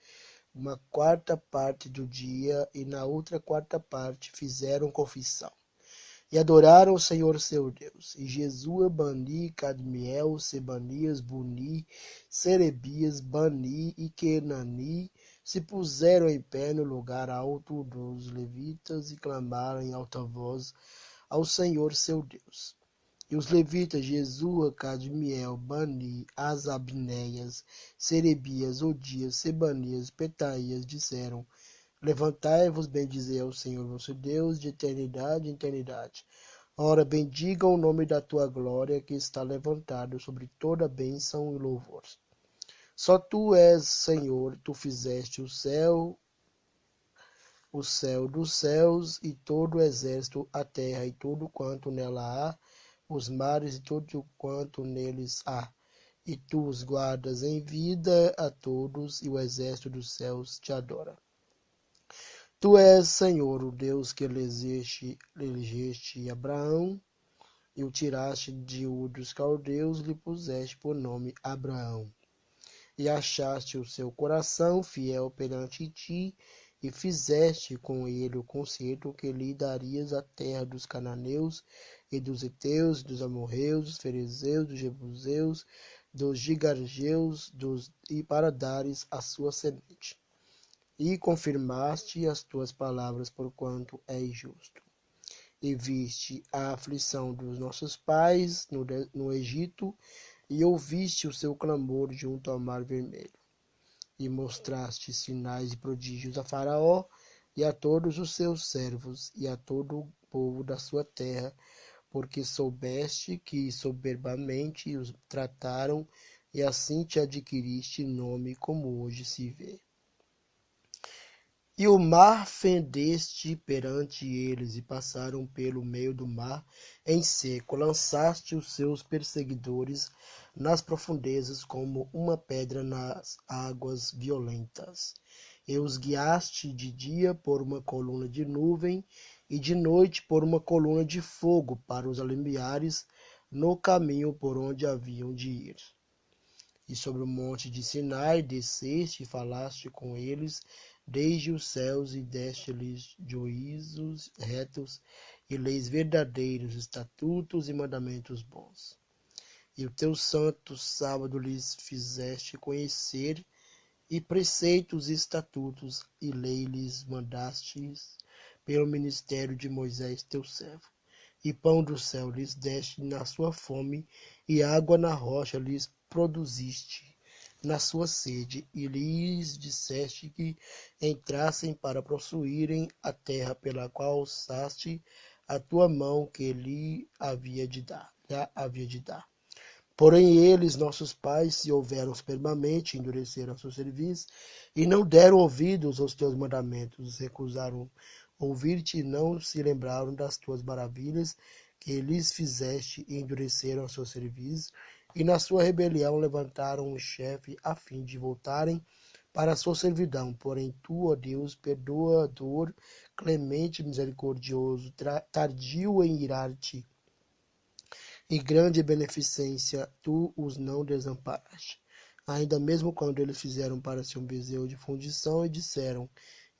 uma quarta parte do dia, e na outra quarta parte fizeram confissão. E adoraram o Senhor seu Deus. E Jesua, Bani, Cadmiel, Sebanias, Buni, Serebias, Bani e Kenani se puseram em pé no lugar alto dos levitas e clamaram em alta voz ao Senhor seu Deus. E os levitas Jesua, Cadmiel, Bani, Asabneias, Serebias, Odias, Sebanias, Petaias disseram: Levantai-vos, bendizei ao Senhor vosso Deus de eternidade em eternidade. Ora, bendiga o nome da tua glória, que está levantado sobre toda bênção e louvor. Só tu és Senhor, tu fizeste o céu dos céus e todo o exército, a terra e tudo quanto nela há, os mares e tudo quanto neles há. E tu os guardas em vida a todos, e o exército dos céus te adora. Tu és, Senhor, o Deus que elegeste Abraão e o tiraste de Ur dos caldeus, lhe puseste por nome Abraão. E achaste o seu coração fiel perante ti, e fizeste com ele o concerto que lhe darias a terra dos cananeus, e dos heteus, dos amorreus, dos ferezeus, dos jebuseus, dos gigargeus, e para dares a sua semente. E confirmaste as tuas palavras, porquanto és justo. E viste a aflição dos nossos pais no Egito, e ouviste o seu clamor junto ao Mar Vermelho. E mostraste sinais e prodígios a Faraó e a todos os seus servos e a todo o povo da sua terra, porque soubeste que soberbamente os trataram, e assim te adquiriste nome, como hoje se vê. E o mar fendeste perante eles, e passaram pelo meio do mar em seco. Lançaste os seus perseguidores nas profundezas, como uma pedra nas águas violentas. E os guiaste de dia por uma coluna de nuvem, e de noite por uma coluna de fogo, para os alumbiares no caminho por onde haviam de ir. E sobre o monte de Sinai desceste e falaste com eles desde os céus, e deste-lhes juízos retos e leis verdadeiros, estatutos e mandamentos bons. E o teu santo sábado lhes fizeste conhecer, e preceitos e estatutos e lei lhes mandastes pelo ministério de Moisés teu servo. E pão do céu lhes deste na sua fome, e água na rocha lhes produziste na sua sede, e lhes disseste que entrassem para possuírem a terra pela qual alçaste a tua mão, que lhe havia de dar. Porém eles, nossos pais, se houveram superbamente, endureceram seu serviço, e não deram ouvidos aos teus mandamentos, recusaram ouvir-te, e não se lembraram das tuas maravilhas que lhes fizeste, e endureceram seu serviço, e na sua rebelião levantaram um chefe a fim de voltarem para a sua servidão. Porém tu, ó Deus, perdoador, clemente, misericordioso, tardio em irar-te, e grande beneficência, tu os não desamparaste. Ainda mesmo quando eles fizeram para si um bezerro de fundição, e disseram: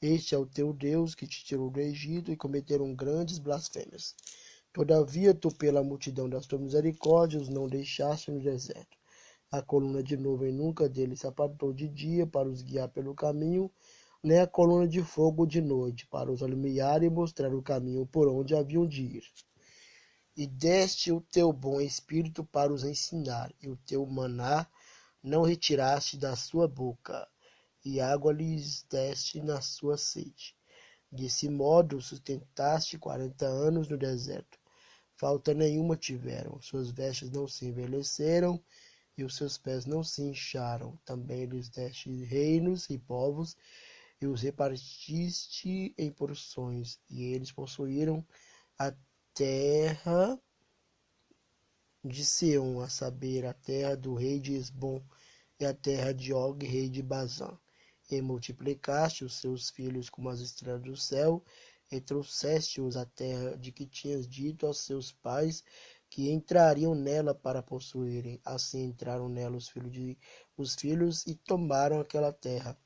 Este é o teu Deus que te tirou do Egito, e cometeram grandes blasfêmias. Todavia tu, pela multidão das tuas misericórdias, os não deixaste no deserto. A coluna de nuvem nunca deles se apartou de dia para os guiar pelo caminho, nem a coluna de fogo de noite para os alumiar e mostrar o caminho por onde haviam de ir. E deste o teu bom espírito para os ensinar, e o teu maná não retiraste da sua boca, e água lhes deste na sua sede. Desse modo sustentaste 40 anos no deserto. Falta nenhuma tiveram, suas vestes não se envelheceram, e os seus pés não se incharam. Também lhes deste reinos e povos, e os repartiste em porções, e eles possuíram a terra de Seom, a saber, a terra do rei de Hesbom, e a terra de Og, rei de Bazã. E multiplicaste os seus filhos como as estrelas do céu, e trouxeste-os à terra de que tinhas dito aos seus pais que entrariam nela para possuírem. Assim entraram nela os filhos e tomaram aquela terra.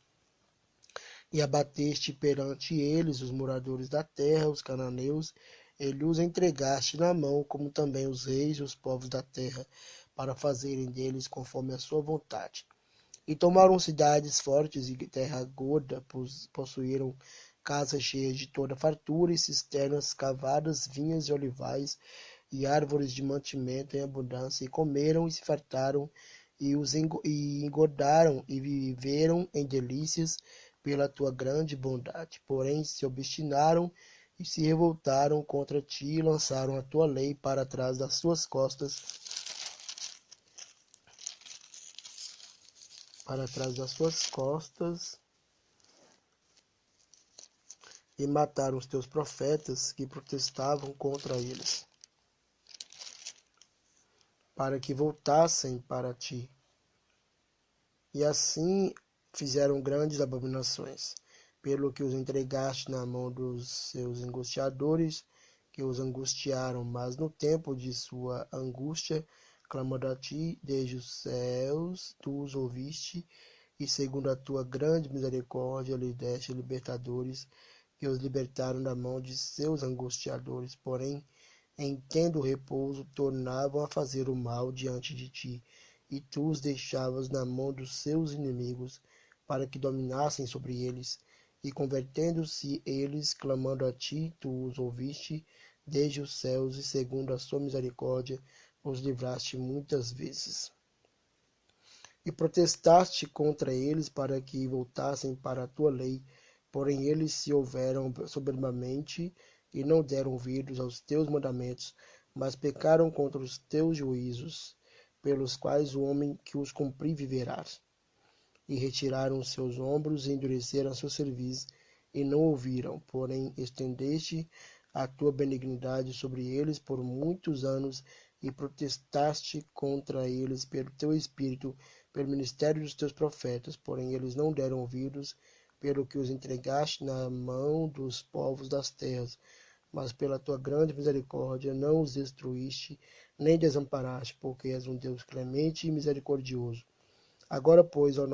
E abateste perante eles os moradores da terra, os cananeus, e lhes entregaste na mão, como também os reis e os povos da terra, para fazerem deles conforme a sua vontade. E tomaram cidades fortes e terra gorda, possuíram casas cheias de toda fartura, e cisternas cavadas, vinhas e olivais, e árvores de mantimento em abundância, e comeram e se fartaram, e engordaram, e viveram em delícias pela tua grande bondade. Porém se obstinaram e se revoltaram contra ti, e lançaram a tua lei para trás das suas costas, e mataram os teus profetas que protestavam contra eles, para que voltassem para ti. E assim fizeram grandes abominações, pelo que os entregaste na mão dos seus angustiadores, que os angustiaram. Mas no tempo de sua angústia, clamando a ti desde os céus, tu os ouviste, e segundo a tua grande misericórdia lhe deste libertadores, que os libertaram da mão de seus angustiadores. Porém, em tendo repouso, tornavam a fazer o mal diante de ti, e tu os deixavas na mão dos seus inimigos, para que dominassem sobre eles. E convertendo-se eles, clamando a ti, tu os ouviste desde os céus, e segundo a sua misericórdia, os livraste muitas vezes. E protestaste contra eles para que voltassem para a tua lei, porém eles se houveram soberbamente e não deram ouvidos aos teus mandamentos, mas pecaram contra os teus juízos, pelos quais o homem que os cumprir viverá. E retiraram os seus ombros e endureceram a seu cerviz, e não ouviram. Porém estendeste a tua benignidade sobre eles por muitos anos, e protestaste contra eles pelo teu espírito, pelo ministério dos teus profetas. Porém eles não deram ouvidos, pelo que os entregaste na mão dos povos das terras. Mas pela tua grande misericórdia não os destruíste, nem desamparaste, porque és um Deus clemente e misericordioso. Agora, pois, ó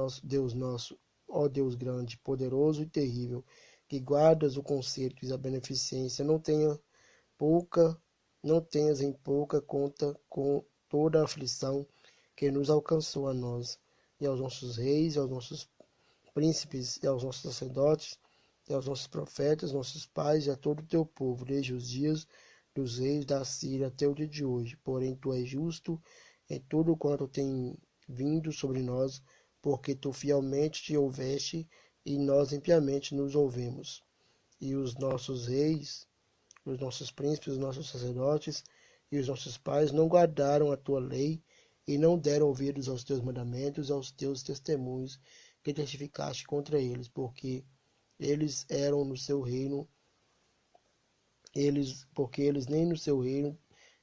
Deus grande, poderoso e terrível, que guardas o conserto e a beneficência, não tenhas em pouca conta com toda a aflição que nos alcançou a nós, e aos nossos reis, e aos nossos príncipes, e aos nossos sacerdotes, e aos nossos profetas, nossos pais, e a todo o teu povo, desde os dias dos reis da Síria até o dia de hoje. Porém tu és justo em tudo quanto tem vindo sobre nós, porque tu fielmente te houveste, e nós impiamente nos ouvemos. E os nossos reis, os nossos príncipes, os nossos sacerdotes e os nossos pais não guardaram a tua lei, e não deram ouvidos aos teus mandamentos, aos teus testemunhos que testificaste contra eles, porque eles eram no seu reino, porque eles nem no seu reino,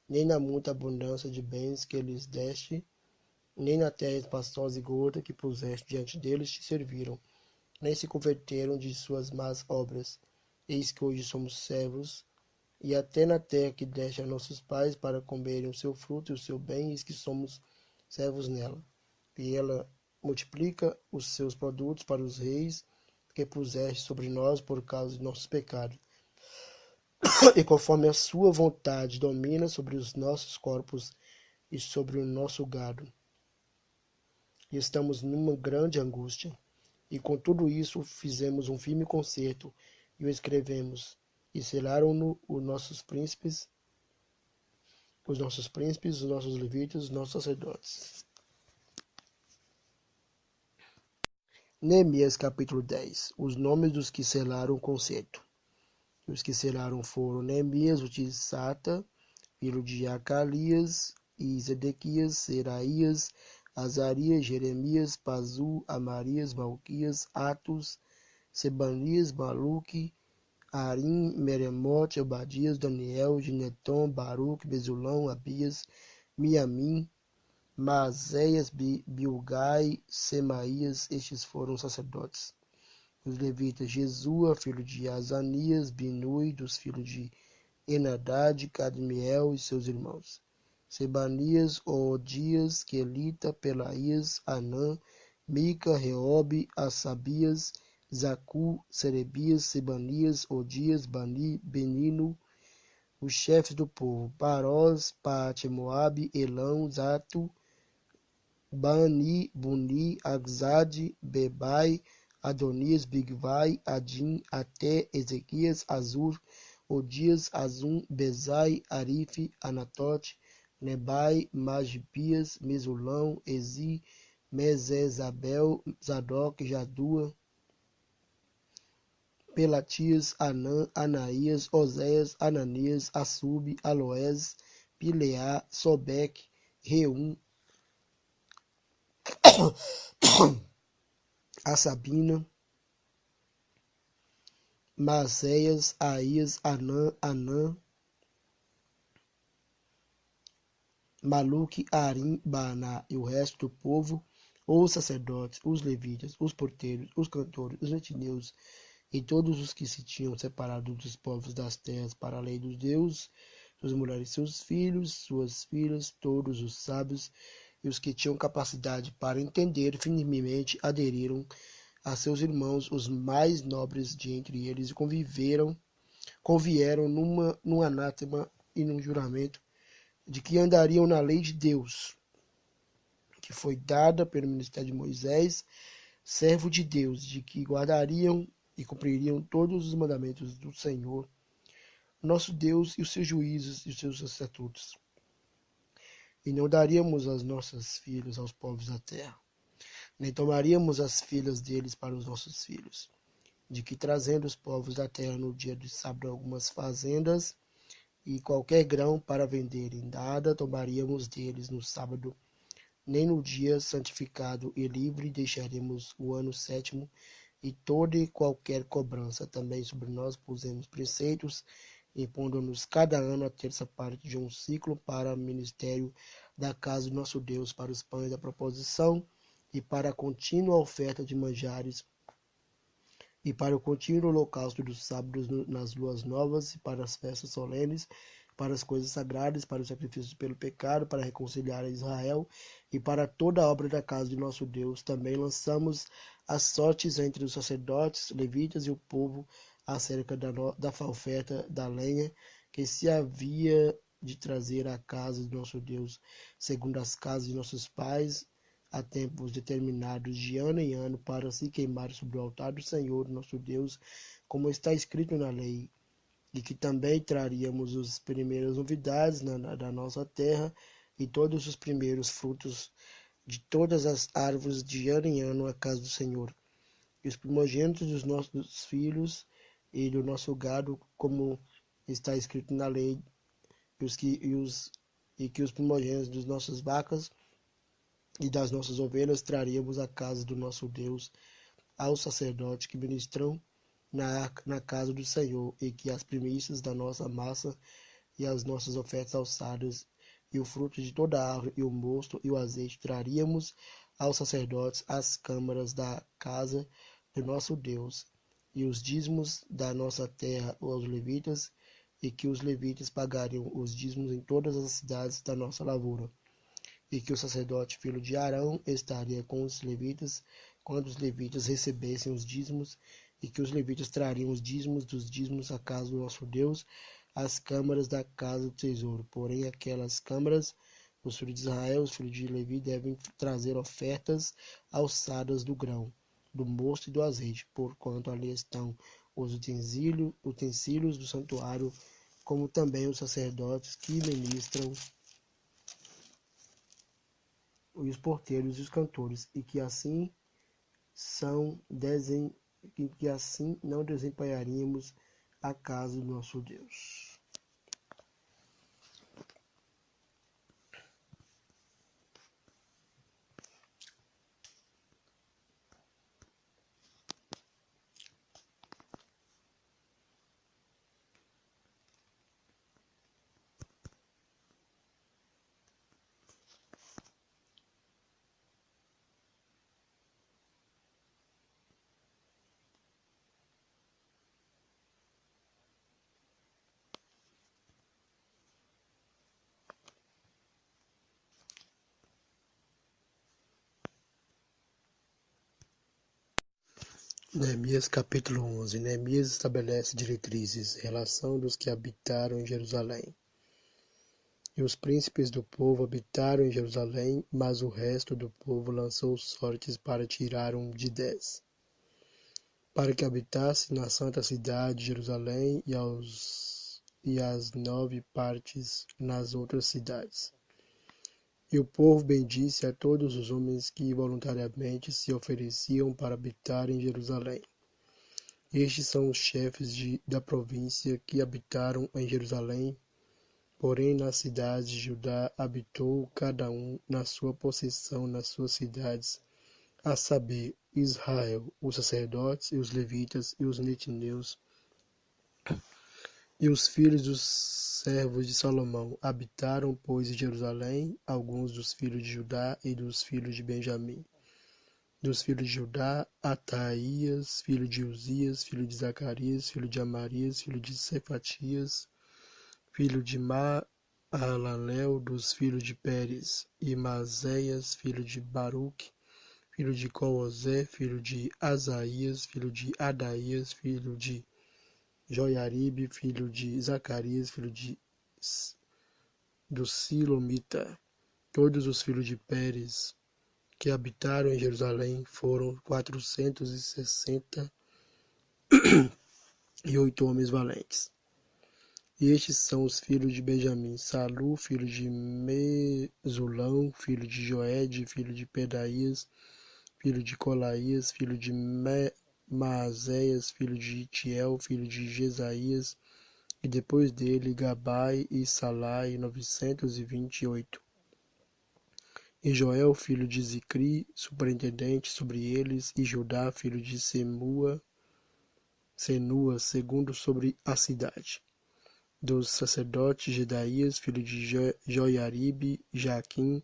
nem na muita abundância de bens que lhes deste, nem na terra espaçosa e gorda que puseste diante deles te serviram, nem se converteram de suas más obras. Eis que hoje somos servos, e até na terra que deste a nossos pais para comerem o seu fruto e o seu bem, eis que somos servos nela. E ela multiplica os seus produtos para os reis que puseste sobre nós por causa de nossos pecados. E conforme a sua vontade domina sobre os nossos corpos e sobre o nosso gado. E estamos numa grande angústia. E com tudo isso fizemos um firme concerto, e o escrevemos, e selaram-no os nossos príncipes, os nossos levitas, os nossos sacerdotes. Neemias capítulo 10. Os nomes dos que selaram o concerto. Os que selaram foram Neemias, o de Sata, filho de Acalias, e Zedequias, Seraías, Azarias, Jeremias, Pazu, Amarias, Malquias, Atos, Sebanias, Maluque, Arim, Meremote, Obadias, Daniel, Gineton, Baruque, Bezulão, Abias, Miamim, Maazéias, Bilgai, Semaías. Estes foram sacerdotes. Os levitas: Jesua, filho de Azanias, Binui, dos filhos de Enadad, Cadmiel e seus irmãos. Sebanias, Odias, Quelita, Pelaías, Anã, Mica, Reobe, Assabias, Zacu, Serebias, Sebanias, Odias, Bani, Benino, os chefes do povo: Parós, Paate, Moabe, Elão, Zato, Bani, Buni, Agzade, Bebai, Adonias, Bigvai, Adim, Até, Ezequias, Azur, Odias, Azum, Bezai, Arife, Anatote, Nebai, Magipias, Mesulão, Ezi, Mesezabel, Zadok, Jadua, Pelatias, Anã, Anaías, Oséias, Ananias, Assub, Aloés, Pileá, Sobeque, Reum, Assabina, Maséias, Aías, Anã, Maluque, Arim, Baná e o resto do povo, os sacerdotes, os levitas, os porteiros, os cantores, os netineus e todos os que se tinham separado dos povos das terras para a lei dos deuses, suas mulheres, seus filhos, suas filhas, todos os sábios e os que tinham capacidade para entender firmemente aderiram a seus irmãos, os mais nobres de entre eles, e convieram num anátema e num juramento de que andariam na lei de Deus, que foi dada pelo ministério de Moisés, servo de Deus, de que guardariam e cumpririam todos os mandamentos do Senhor, nosso Deus, e os seus juízos e os seus estatutos. E não daríamos as nossas filhas aos povos da terra, nem tomaríamos as filhas deles para os nossos filhos, de que trazendo os povos da terra no dia de sábado algumas fazendas e qualquer grão para venderem, nada tomaríamos deles no sábado, nem no dia santificado e livre deixaremos o ano sétimo, e toda e qualquer cobrança. Também sobre nós pusemos preceitos, impondo-nos cada ano a terça parte de um ciclo para o ministério da casa do nosso Deus, para os pães da proposição, e para a contínua oferta de manjares, e para o contínuo holocausto dos sábados nas luas novas, e para as festas solenes, para as coisas sagradas, para os sacrifícios pelo pecado, para reconciliar a Israel, e para toda a obra da casa de nosso Deus. Também lançamos as sortes entre os sacerdotes, levitas e o povo, acerca da oferta da lenha, que se havia de trazer à casa de nosso Deus, segundo as casas de nossos pais, a tempos determinados de ano em ano, para se queimar sobre o altar do Senhor nosso Deus, como está escrito na lei, e que também traríamos as primeiras novidades da nossa terra, e todos os primeiros frutos de todas as árvores de ano em ano à casa do Senhor, e os primogênitos dos nossos filhos e do nosso gado, como está escrito na lei, e que os primogênitos das nossas vacas e das nossas ovelhas traríamos à casa do nosso Deus, aos sacerdotes que ministram na casa do Senhor, e que as primícias da nossa massa e as nossas ofertas alçadas, e o fruto de toda a árvore, e o mosto, e o azeite traríamos aos sacerdotes às câmaras da casa do nosso Deus, e os dízimos da nossa terra aos levitas, e que os levitas pagariam os dízimos em todas as cidades da nossa lavoura, e que o sacerdote filho de Arão estaria com os levitas quando os levitas recebessem os dízimos, e que os levitas trariam os dízimos dos dízimos à casa do nosso Deus, às câmaras da casa do tesouro. Porém, aquelas câmaras, os filhos de Israel, os filhos de Levi, devem trazer ofertas alçadas do grão, do mosto e do azeite, porquanto ali estão os utensílios do santuário, como também os sacerdotes que ministram, e os porteiros e os cantores, e que assim que assim não desempenharíamos a casa do nosso Deus. Neemias capítulo 11. Neemias estabelece diretrizes, relação dos que habitaram em Jerusalém. E os príncipes do povo habitaram em Jerusalém, mas o resto do povo lançou sortes para tirar um de 10, para que habitasse na santa cidade de Jerusalém e as 9 partes nas outras cidades. E o povo bendisse a todos os homens que voluntariamente se ofereciam para habitar em Jerusalém. Estes são os chefes da província que habitaram em Jerusalém, porém nas cidades de Judá habitou cada um na sua possessão nas suas cidades, a saber, Israel, os sacerdotes e os levitas e os netineus e os filhos dos servos de Salomão. Habitaram, pois, em Jerusalém alguns dos filhos de Judá e dos filhos de Benjamim. Dos filhos de Judá, Ataías, filho de Uzias, filho de Zacarias, filho de Amarias, filho de Cefatias, filho de Maalalel, dos filhos de Pérez, e Mazéias, filho de Baruque, filho de Coozé, filho de Asaías, filho de Adaías, filho de Joiaribe, filho de Zacarias, filho do Silomita. Todos os filhos de Pérez que habitaram em Jerusalém foram 468 homens valentes. E estes são os filhos de Benjamim: Salu, filho de Mesulão, filho de Joed, filho de Pedaías, filho de Colaías, filho de Maazéias, filho de Itiel, filho de Jesaías, e depois dele Gabai e Salai, 928. E Joel, filho de Zicri, superintendente sobre eles, e Judá, filho de Senua, segundo sobre a cidade. Dos sacerdotes, Gedaías, filho de Joiaribe, Jaquim,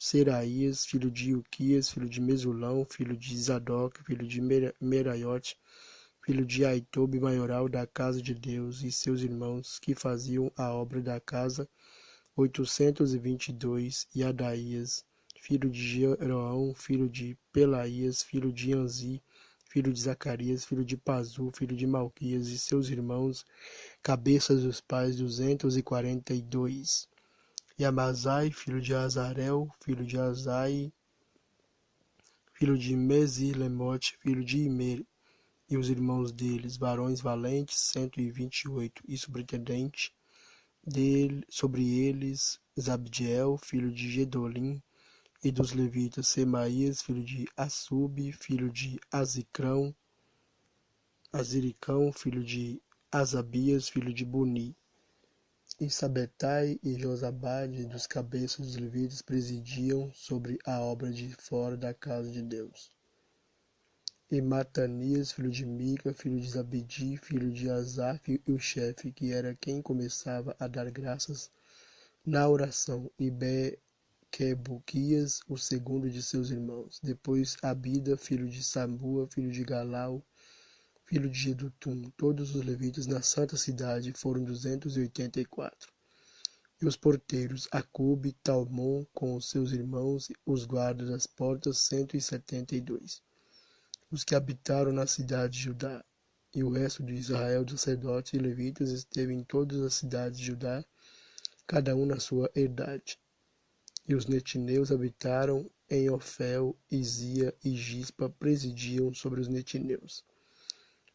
Seraías, filho de Ilquias, filho de Mesulão, filho de Zadok, filho de Meraiote, filho de Aitobe, maioral da casa de Deus, e seus irmãos que faziam a obra da casa, 822, e Adaías, filho de Jeroão, filho de Pelaías, filho de Anzi, filho de Zacarias, filho de Pazu, filho de Malquias, e seus irmãos, cabeças dos pais, 242. E Amazai, filho de Azarel, filho de Azai, filho de Mesilemote, filho de Imer, e os irmãos deles, varões valentes, 128, e superintendente sobre eles, Zabdiel, filho de Gedolim, e dos levitas, Semaías, filho de Assub, filho de Aziricão, filho de Asabias, filho de Buni. E Sabetai e Josabade, dos cabeças dos levitas, presidiam sobre a obra de fora da casa de Deus. E Matanias, filho de Mica, filho de Zabedi, filho de Asaf, e o chefe, que era quem começava a dar graças na oração, e Bequebuquias, o segundo de seus irmãos. Depois Abida, filho de Samua, filho de Galau, filho de Jedutum. Todos os levitas na santa cidade foram 284. E os porteiros, Acube, Talmon, com os seus irmãos, os guardas das portas, 172. Os que habitaram na cidade de Judá. E o resto de Israel, de sacerdotes e levitas, esteve em todas as cidades de Judá, cada um na sua herdade. E os netineus habitaram em Ofel, Izia e Gispa, presidiam sobre os netineus.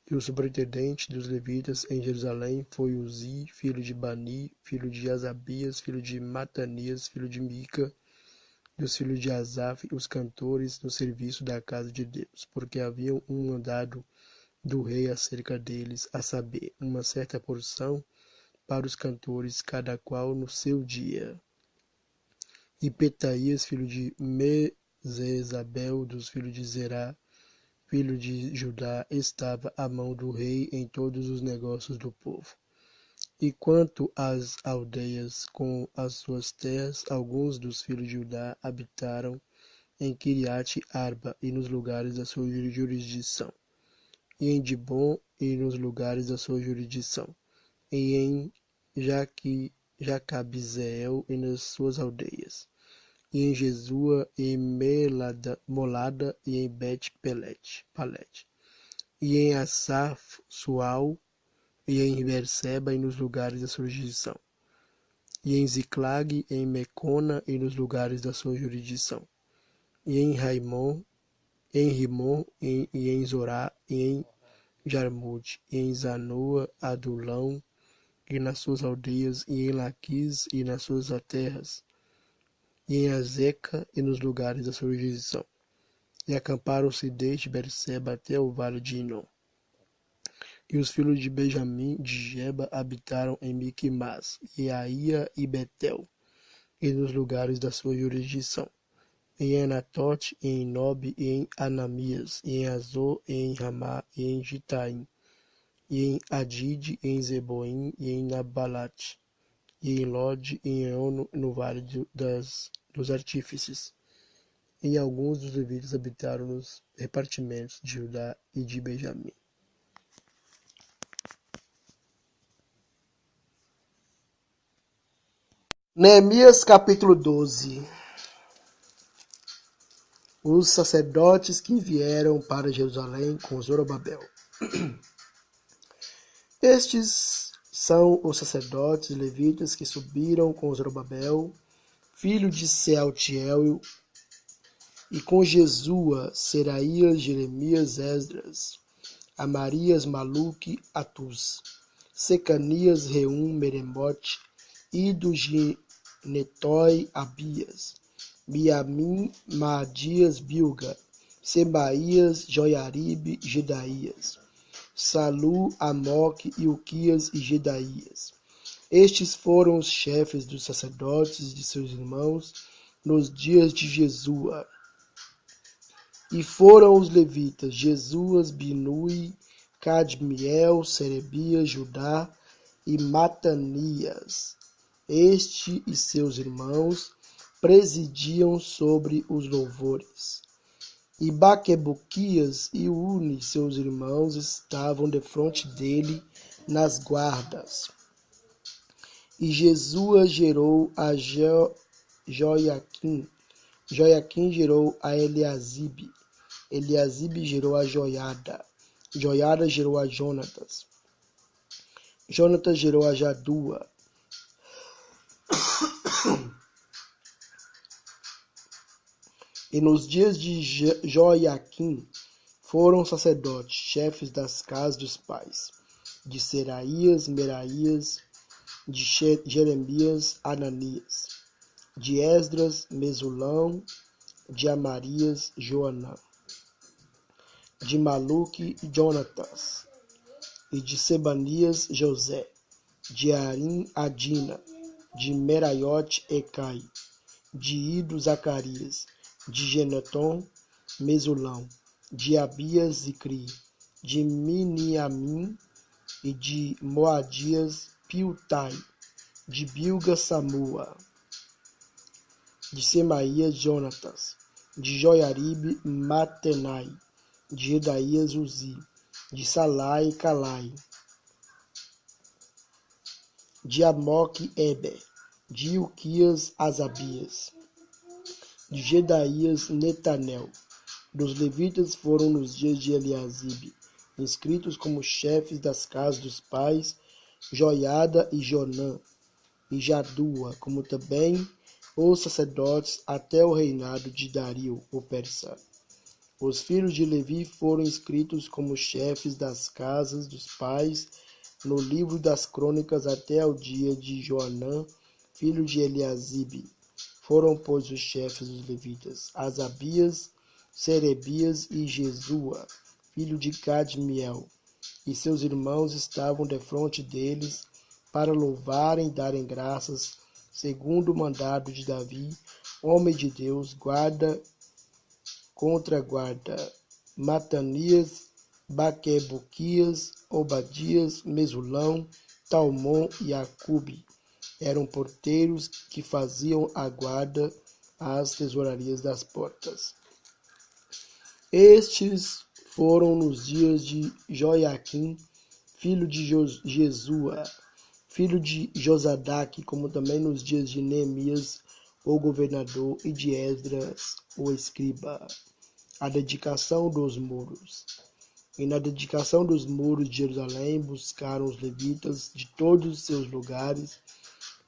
E o superintendente dos levitas em Jerusalém foi Uzi, filho de Bani, filho de Asabias, filho de Matanias, filho de Mica, dos filhos de Asaf, os cantores no serviço da casa de Deus, porque havia um mandado do rei acerca deles, a saber, uma certa porção para os cantores, cada qual no seu dia. E Petaías, filho de Mesezabel, dos filhos de Zerá, filho de Judá, estava à mão do rei em todos os negócios do povo. E quanto às aldeias com as suas terras, alguns dos filhos de Judá habitaram em Kiriate Arba e nos lugares da sua jurisdição, e em Dibon e nos lugares da sua jurisdição, e em Jacabizeel e nas suas aldeias, e em Jesua, e em Molada, e em Bet-Palete, e em Asaf, Sual, e em Berseba e nos lugares da sua jurisdição, e em Ziclag, e em Mecona e nos lugares da sua jurisdição, e em Rimon, e em Zorá, e em Jarmude, e em Zanoa, Adulão, e nas suas aldeias, e em Laquis, e nas suas terras, e em Azeca, e nos lugares da sua jurisdição. E acamparam-se desde Berseba até o vale de Inom. E os filhos de Benjamim de Geba habitaram em Miquimás, e Aia e Betel, e nos lugares da sua jurisdição, e em Anatote, e em Nobe, e em Anamias, e em Azor, e em Ramá, e em Gitaim, e em Adide, e em Zeboim, e em Nabalate, e em Lode, e em Ono, no vale dos artífices. E alguns dos levitas habitaram nos repartimentos de Judá e de Benjamim. Neemias capítulo 12. Os sacerdotes que vieram para Jerusalém com Zorobabel. Estes são os sacerdotes levitas que subiram com Zorobabel, filho de Sealtiel, e com Jesua, Seraías, Jeremias, Esdras, Amarias, Maluque, Atus, Secanias, Reum, Meremote, Ido, Ginetói, Abias, Miamim, Maadias, Bilga, Semaías, Joiaribe, Gedaías, Salu, Amoque, Ilquias e Gedaías. Estes foram os chefes dos sacerdotes de seus irmãos nos dias de Jesua. E foram os levitas Jesuas, Binui, Cadmiel, Serebias, Judá e Matanias. Este e seus irmãos presidiam sobre os louvores. E Baquebuquias e Uni, seus irmãos, estavam defronte dele nas guardas. E Jesua gerou a Joiaquim, Joiaquim gerou a Eliasibe, Eliasibe gerou a Joiada, Joiada gerou a Jonatas, Jonatas gerou a Jadua, e nos dias de Joiaquim foram sacerdotes, chefes das casas dos pais, de Seraías, Meraías, de Jeremias, Ananias, de Esdras, Mesulão, de Amarias, Joanã, de Maluque, Jonatas, e de Sebanias, José, de Arim, Adina, de Meraiote, Ecai, de Ido, Zacarias, de Geneton, Mesulão, de Abias, Zicri, de Miniamim e de Moadias, Piltai, de Bilga, Samua, de Semaías, Jonatas, de Joiaribe, Matenai, de Gedaías, Uzi, de Salai, Calai, de Amoque, Eber, de Ilquias, Asabias, de Gedaías, Netanel. Dos levitas foram nos dias de Eliasibe, inscritos como chefes das casas dos pais, Joiada e Jonã, e Jadua, como também os sacerdotes até o reinado de Dario, o persa. Os filhos de Levi foram inscritos como chefes das casas dos pais no livro das crônicas até o dia de Joanã, filho de Eliasibe, Foram, pois, os chefes dos levitas, Asabias, Serebias e Jesua, filho de Cadmiel, e seus irmãos estavam defronte deles para louvarem e darem graças, segundo o mandado de Davi, homem de Deus, guarda contra guarda, Matanias, Baquebuquias, Obadias, Mesulão, Talmon e Acube. Eram porteiros que faziam a guarda às tesourarias das portas. Estes foram nos dias de Joiaquim, filho de Jesua, filho de Josadaque, como também nos dias de Neemias, o governador, e de Esdras, o escriba. A dedicação dos muros. E na dedicação dos muros de Jerusalém buscaram os levitas de todos os seus lugares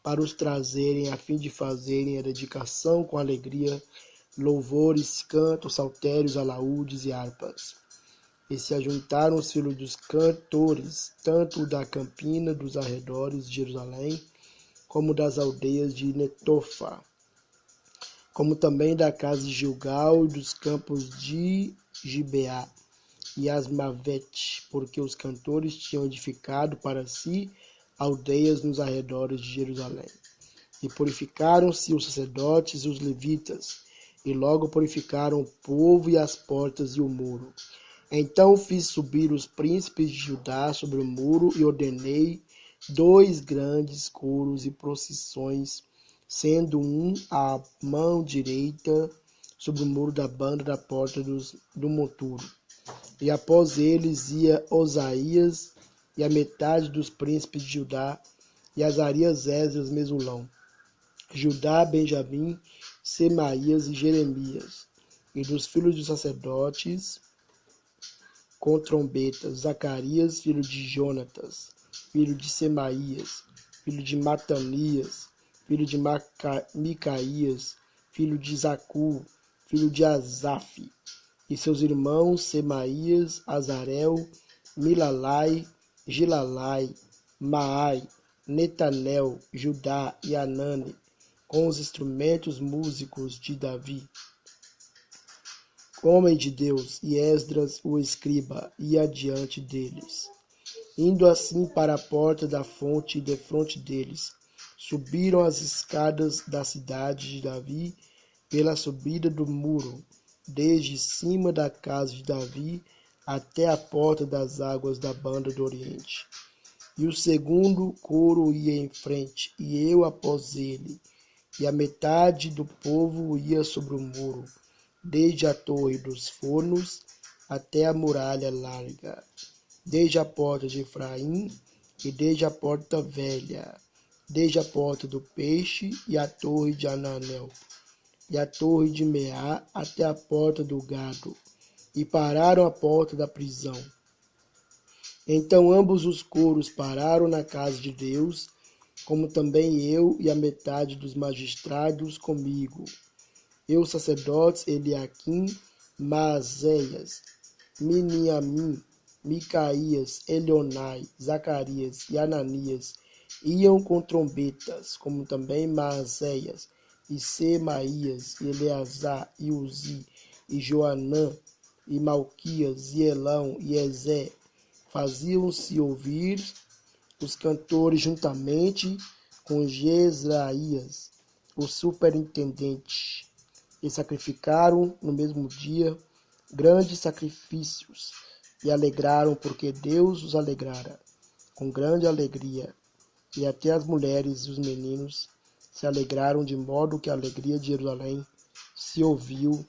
para os trazerem, a fim de fazerem a dedicação com alegria, louvores, cantos, saltérios, alaúdes e harpas. E se ajuntaram os filhos dos cantores, tanto da campina dos arredores de Jerusalém, como das aldeias de Netofa, como também da casa de Gilgal e dos campos de Gibeá e Asmavete, porque os cantores tinham edificado para si aldeias nos arredores de Jerusalém. E purificaram-se os sacerdotes e os levitas, e logo purificaram o povo e as portas e o muro. Então fiz subir os príncipes de Judá sobre o muro e ordenei 2 grandes coros e procissões, sendo um à mão direita sobre o muro da banda da porta do monturo. E após eles ia Osaías e a metade dos príncipes de Judá, e Azarias, Esdras, Mesulão, Judá, Benjamim, Semaías e Jeremias, e dos filhos dos sacerdotes, com trombetas, Zacarias, filho de Jonatas, filho de Semaías, filho de Matanias, filho de Micaías, filho de Zacur, filho de Asaf, e seus irmãos Semaías, Azarel, Milalai, Gilalai, Maai, Netanel, Judá e Anani, com os instrumentos músicos de Davi, homem de Deus, e Esdras, o escriba, ia adiante deles. Indo assim para a porta da fonte defronte deles, subiram as escadas da cidade de Davi pela subida do muro, desde cima da casa de Davi até a porta das águas da banda do Oriente. E o segundo coro ia em frente, e eu após ele, e a metade do povo ia sobre o muro, desde a torre dos fornos até a muralha larga, desde a porta de Efraim e desde a porta velha, desde a porta do peixe e a torre de Ananel, e a torre de Meá até a porta do gado, e pararam à porta da prisão. Então ambos os coros pararam na casa de Deus, como também eu e a metade dos magistrados comigo. E os sacerdotes Eliaquim, Maazéias, Miniamim, Micaías, Elionai, Zacarias e Ananias iam com trombetas, como também Maazéias, e Semaías, e Eleazar, e Uzi, e Joanã, e Malquias, e Elão, e Ezé. Faziam-se ouvir os cantores juntamente com Jezraías, o superintendente, e sacrificaram no mesmo dia grandes sacrifícios, e alegraram, porque Deus os alegrara, com grande alegria, e até as mulheres e os meninos se alegraram, de modo que a alegria de Jerusalém se ouviu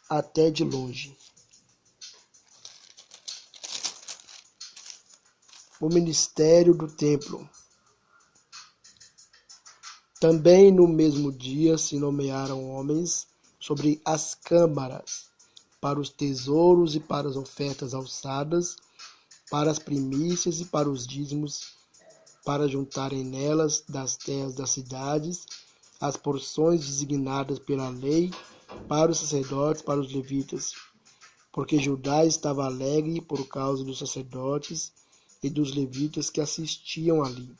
até de longe. O ministério do templo. Também no mesmo dia se nomearam homens sobre as câmaras, para os tesouros e para as ofertas alçadas, para as primícias e para os dízimos, para juntarem nelas das terras das cidades as porções designadas pela lei para os sacerdotes, para os levitas, porque Judá estava alegre por causa dos sacerdotes e dos levitas que assistiam ali.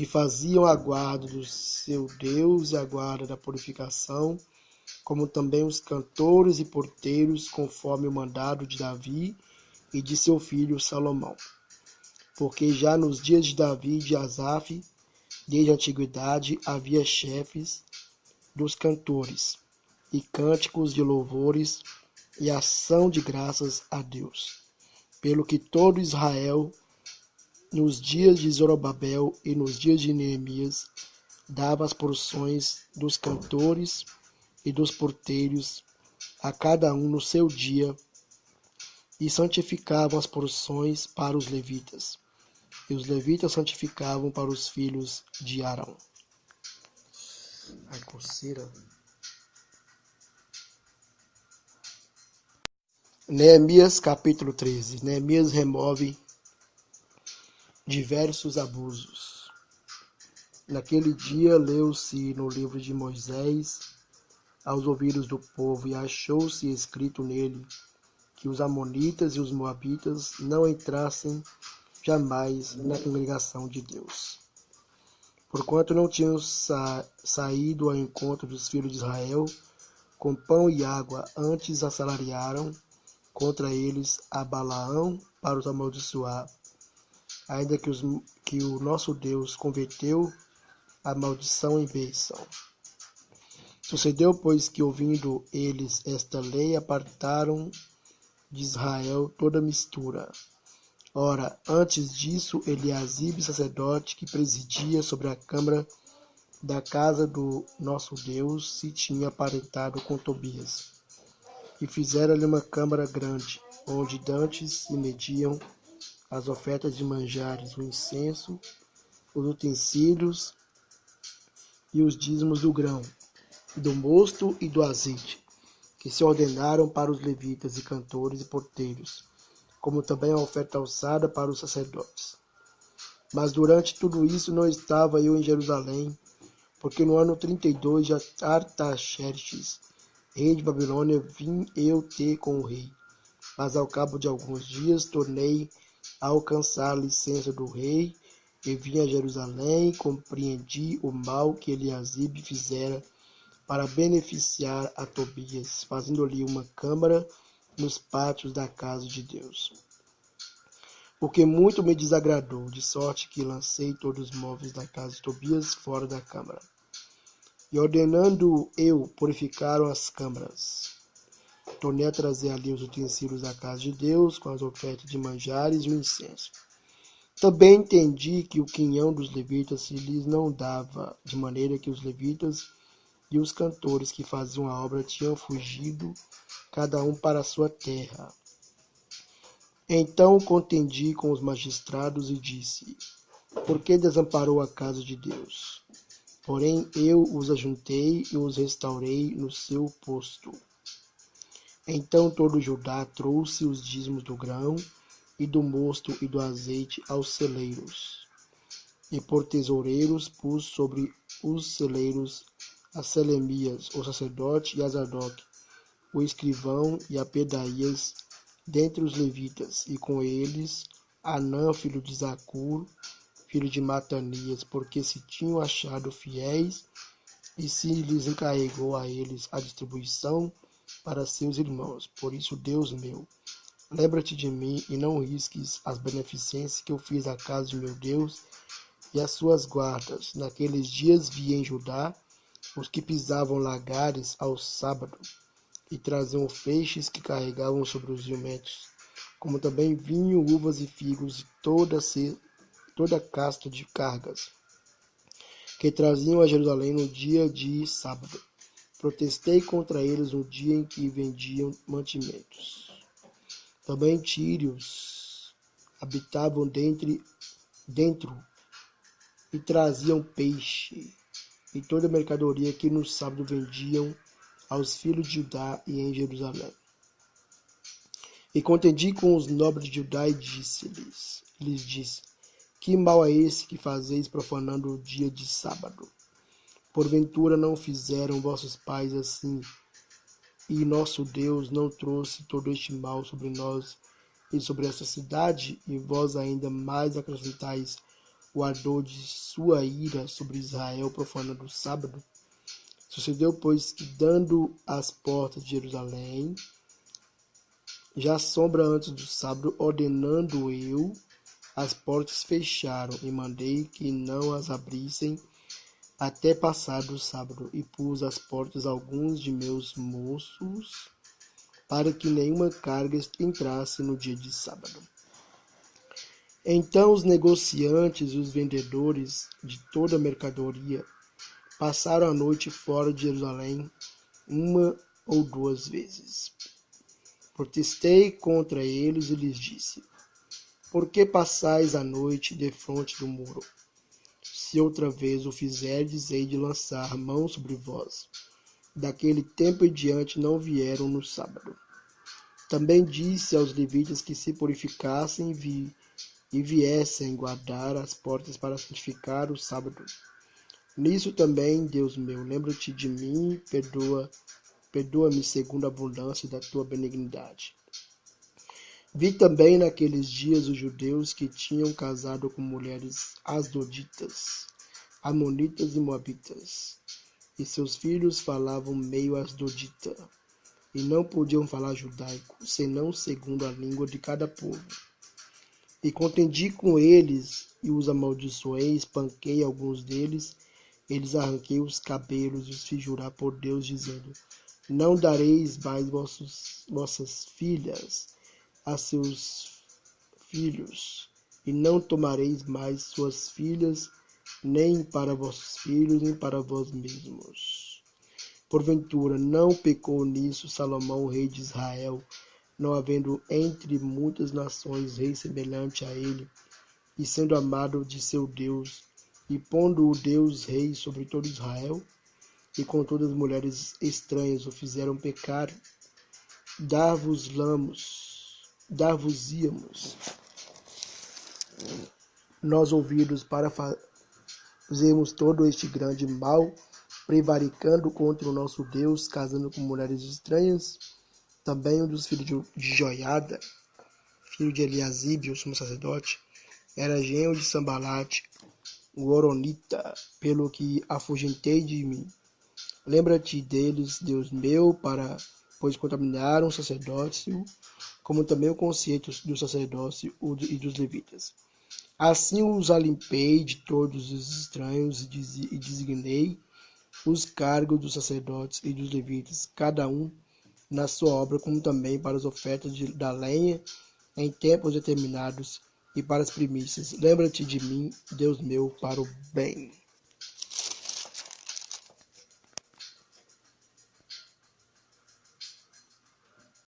e faziam a guarda do seu Deus e a guarda da purificação, como também os cantores e porteiros, conforme o mandado de Davi e de seu filho Salomão. Porque já nos dias de Davi e de Asaf, desde a antiguidade, havia chefes dos cantores, e cânticos de louvores e ação de graças a Deus. Pelo que todo Israel, nos dias de Zorobabel e nos dias de Neemias, dava as porções dos cantores e dos porteiros, a cada um no seu dia, e santificavam as porções para os levitas, e os levitas santificavam para os filhos de Arão. Ai, coceira. Neemias capítulo 13. Neemias remove diversos abusos. Naquele dia leu-se no livro de Moisés aos ouvidos do povo, e achou-se escrito nele que os amonitas e os moabitas não entrassem jamais na congregação de Deus, porquanto não tinham saído ao encontro dos filhos de Israel com pão e água, antes assalariaram contra eles a Balaão para os amaldiçoar, ainda que o nosso Deus converteu a maldição em bênção. Sucedeu, pois, que ouvindo eles esta lei, apartaram de Israel toda mistura. Ora, antes disso, Eliasibe, sacerdote, que presidia sobre a câmara da casa do nosso Deus, se tinha aparentado com Tobias, e fizera-lhe uma câmara grande, onde dantes se mediam as ofertas de manjares, o incenso, os utensílios e os dízimos do grão, do mosto e do azeite, que se ordenaram para os levitas e cantores e porteiros, como também a oferta alçada para os sacerdotes. Mas durante tudo isso não estava eu em Jerusalém, porque no ano 32 de Artaxerxes, rei de Babilônia, vim eu ter com o rei. Mas ao cabo de alguns dias tornei a alcançar a licença do rei, e vim a Jerusalém, e compreendi o mal que Eliasibe fizera para beneficiar a Tobias, fazendo-lhe uma câmara nos pátios da casa de Deus. Porque muito me desagradou, de sorte que lancei todos os móveis da casa de Tobias fora da câmara. E ordenando eu, purificaram as câmaras. Tornei a trazer ali os utensílios da casa de Deus, com as ofertas de manjares e o incenso. Também entendi que o quinhão dos levitas se lhes não dava, de maneira que os levitas e os cantores que faziam a obra tinham fugido, cada um para a sua terra. Então contendi com os magistrados e disse: por que desamparou a casa de Deus? Porém eu os ajuntei e os restaurei no seu posto. Então todo Judá trouxe os dízimos do grão e do mosto e do azeite aos celeiros. E por tesoureiros pus sobre os celeiros a Selemias, o sacerdote, e a Zadok, o escrivão, e a Pedaías, dentre os levitas, e com eles Anã, filho de Zacur, filho de Matanias, porque se tinham achado fiéis, e se lhes encarregou a eles a distribuição para seus irmãos. Por isso, Deus meu, lembra-te de mim e não risques as beneficências que eu fiz à casa de meu Deus e às suas guardas. Naqueles dias vi em Judá os que pisavam lagares ao sábado e traziam feixes que carregavam sobre os jumentos, como também vinho, uvas e figos e toda casta de cargas, que traziam a Jerusalém no dia de sábado. Protestei contra eles no dia em que vendiam mantimentos. Também tírios habitavam dentro e traziam peixe e toda a mercadoria que no sábado vendiam aos filhos de Judá e em Jerusalém. E contendi com os nobres de Judá e lhes disse: que mal é esse que fazeis profanando o dia de sábado? Porventura não fizeram vossos pais assim, e nosso Deus não trouxe todo este mal sobre nós e sobre esta cidade, e vós ainda mais acrescentais o ardor de sua ira sobre Israel, profanando o sábado? Sucedeu, pois, que dando as portas de Jerusalém, já sombra antes do sábado, ordenando eu, as portas fecharam, e mandei que não as abrissem até passado o sábado, e pus às portas alguns de meus moços, para que nenhuma carga entrasse no dia de sábado. Então os negociantes e os vendedores de toda a mercadoria passaram a noite fora de Jerusalém 1 ou 2 vezes. Protestei contra eles e lhes disse: por que passais a noite defronte do muro? Se outra vez o fizerdes, hei de lançar mão sobre vós. Daquele tempo em diante não vieram no sábado. Também disse aos levitas que se purificassem e viessem guardar as portas para santificar o sábado. Nisso também, Deus meu, lembra-te de mim e perdoa-me segundo a abundância da tua benignidade. Vi também naqueles dias os judeus que tinham casado com mulheres asdoditas, amonitas e moabitas, e seus filhos falavam meio asdodita, e não podiam falar judaico, senão segundo a língua de cada povo. E contendi com eles, e os amaldiçoei, espanquei alguns deles, eles arranquei os cabelos e os fiz jurar por Deus, dizendo: não dareis mais vossas filhas a seus filhos, e não tomareis mais suas filhas, nem para vossos filhos, nem para vós mesmos. Porventura, não pecou nisso Salomão, rei de Israel, não havendo entre muitas nações rei semelhante a ele, e sendo amado de seu Deus, e pondo o Deus rei sobre todo Israel? E com todas as mulheres estranhas o fizeram pecar. Dar-vos-íamos nós ouvidos para fazermos todo este grande mal, prevaricando contra o nosso Deus, casando com mulheres estranhas? Também um dos filhos de Joiada, filho de Eliasibe, o sumo sacerdote, era genro de Sambalate, o horonita, pelo que afugentei de mim. Lembra-te deles, Deus meu, pois contaminaram o sacerdócio, como também o conceito do sacerdócio e dos levitas. Assim os alimpei de todos os estranhos e designei os cargos dos sacerdotes e dos levitas, cada um na sua obra, como também para as ofertas da lenha em tempos determinados e para as primícias. Lembra-te de mim, Deus meu, para o bem.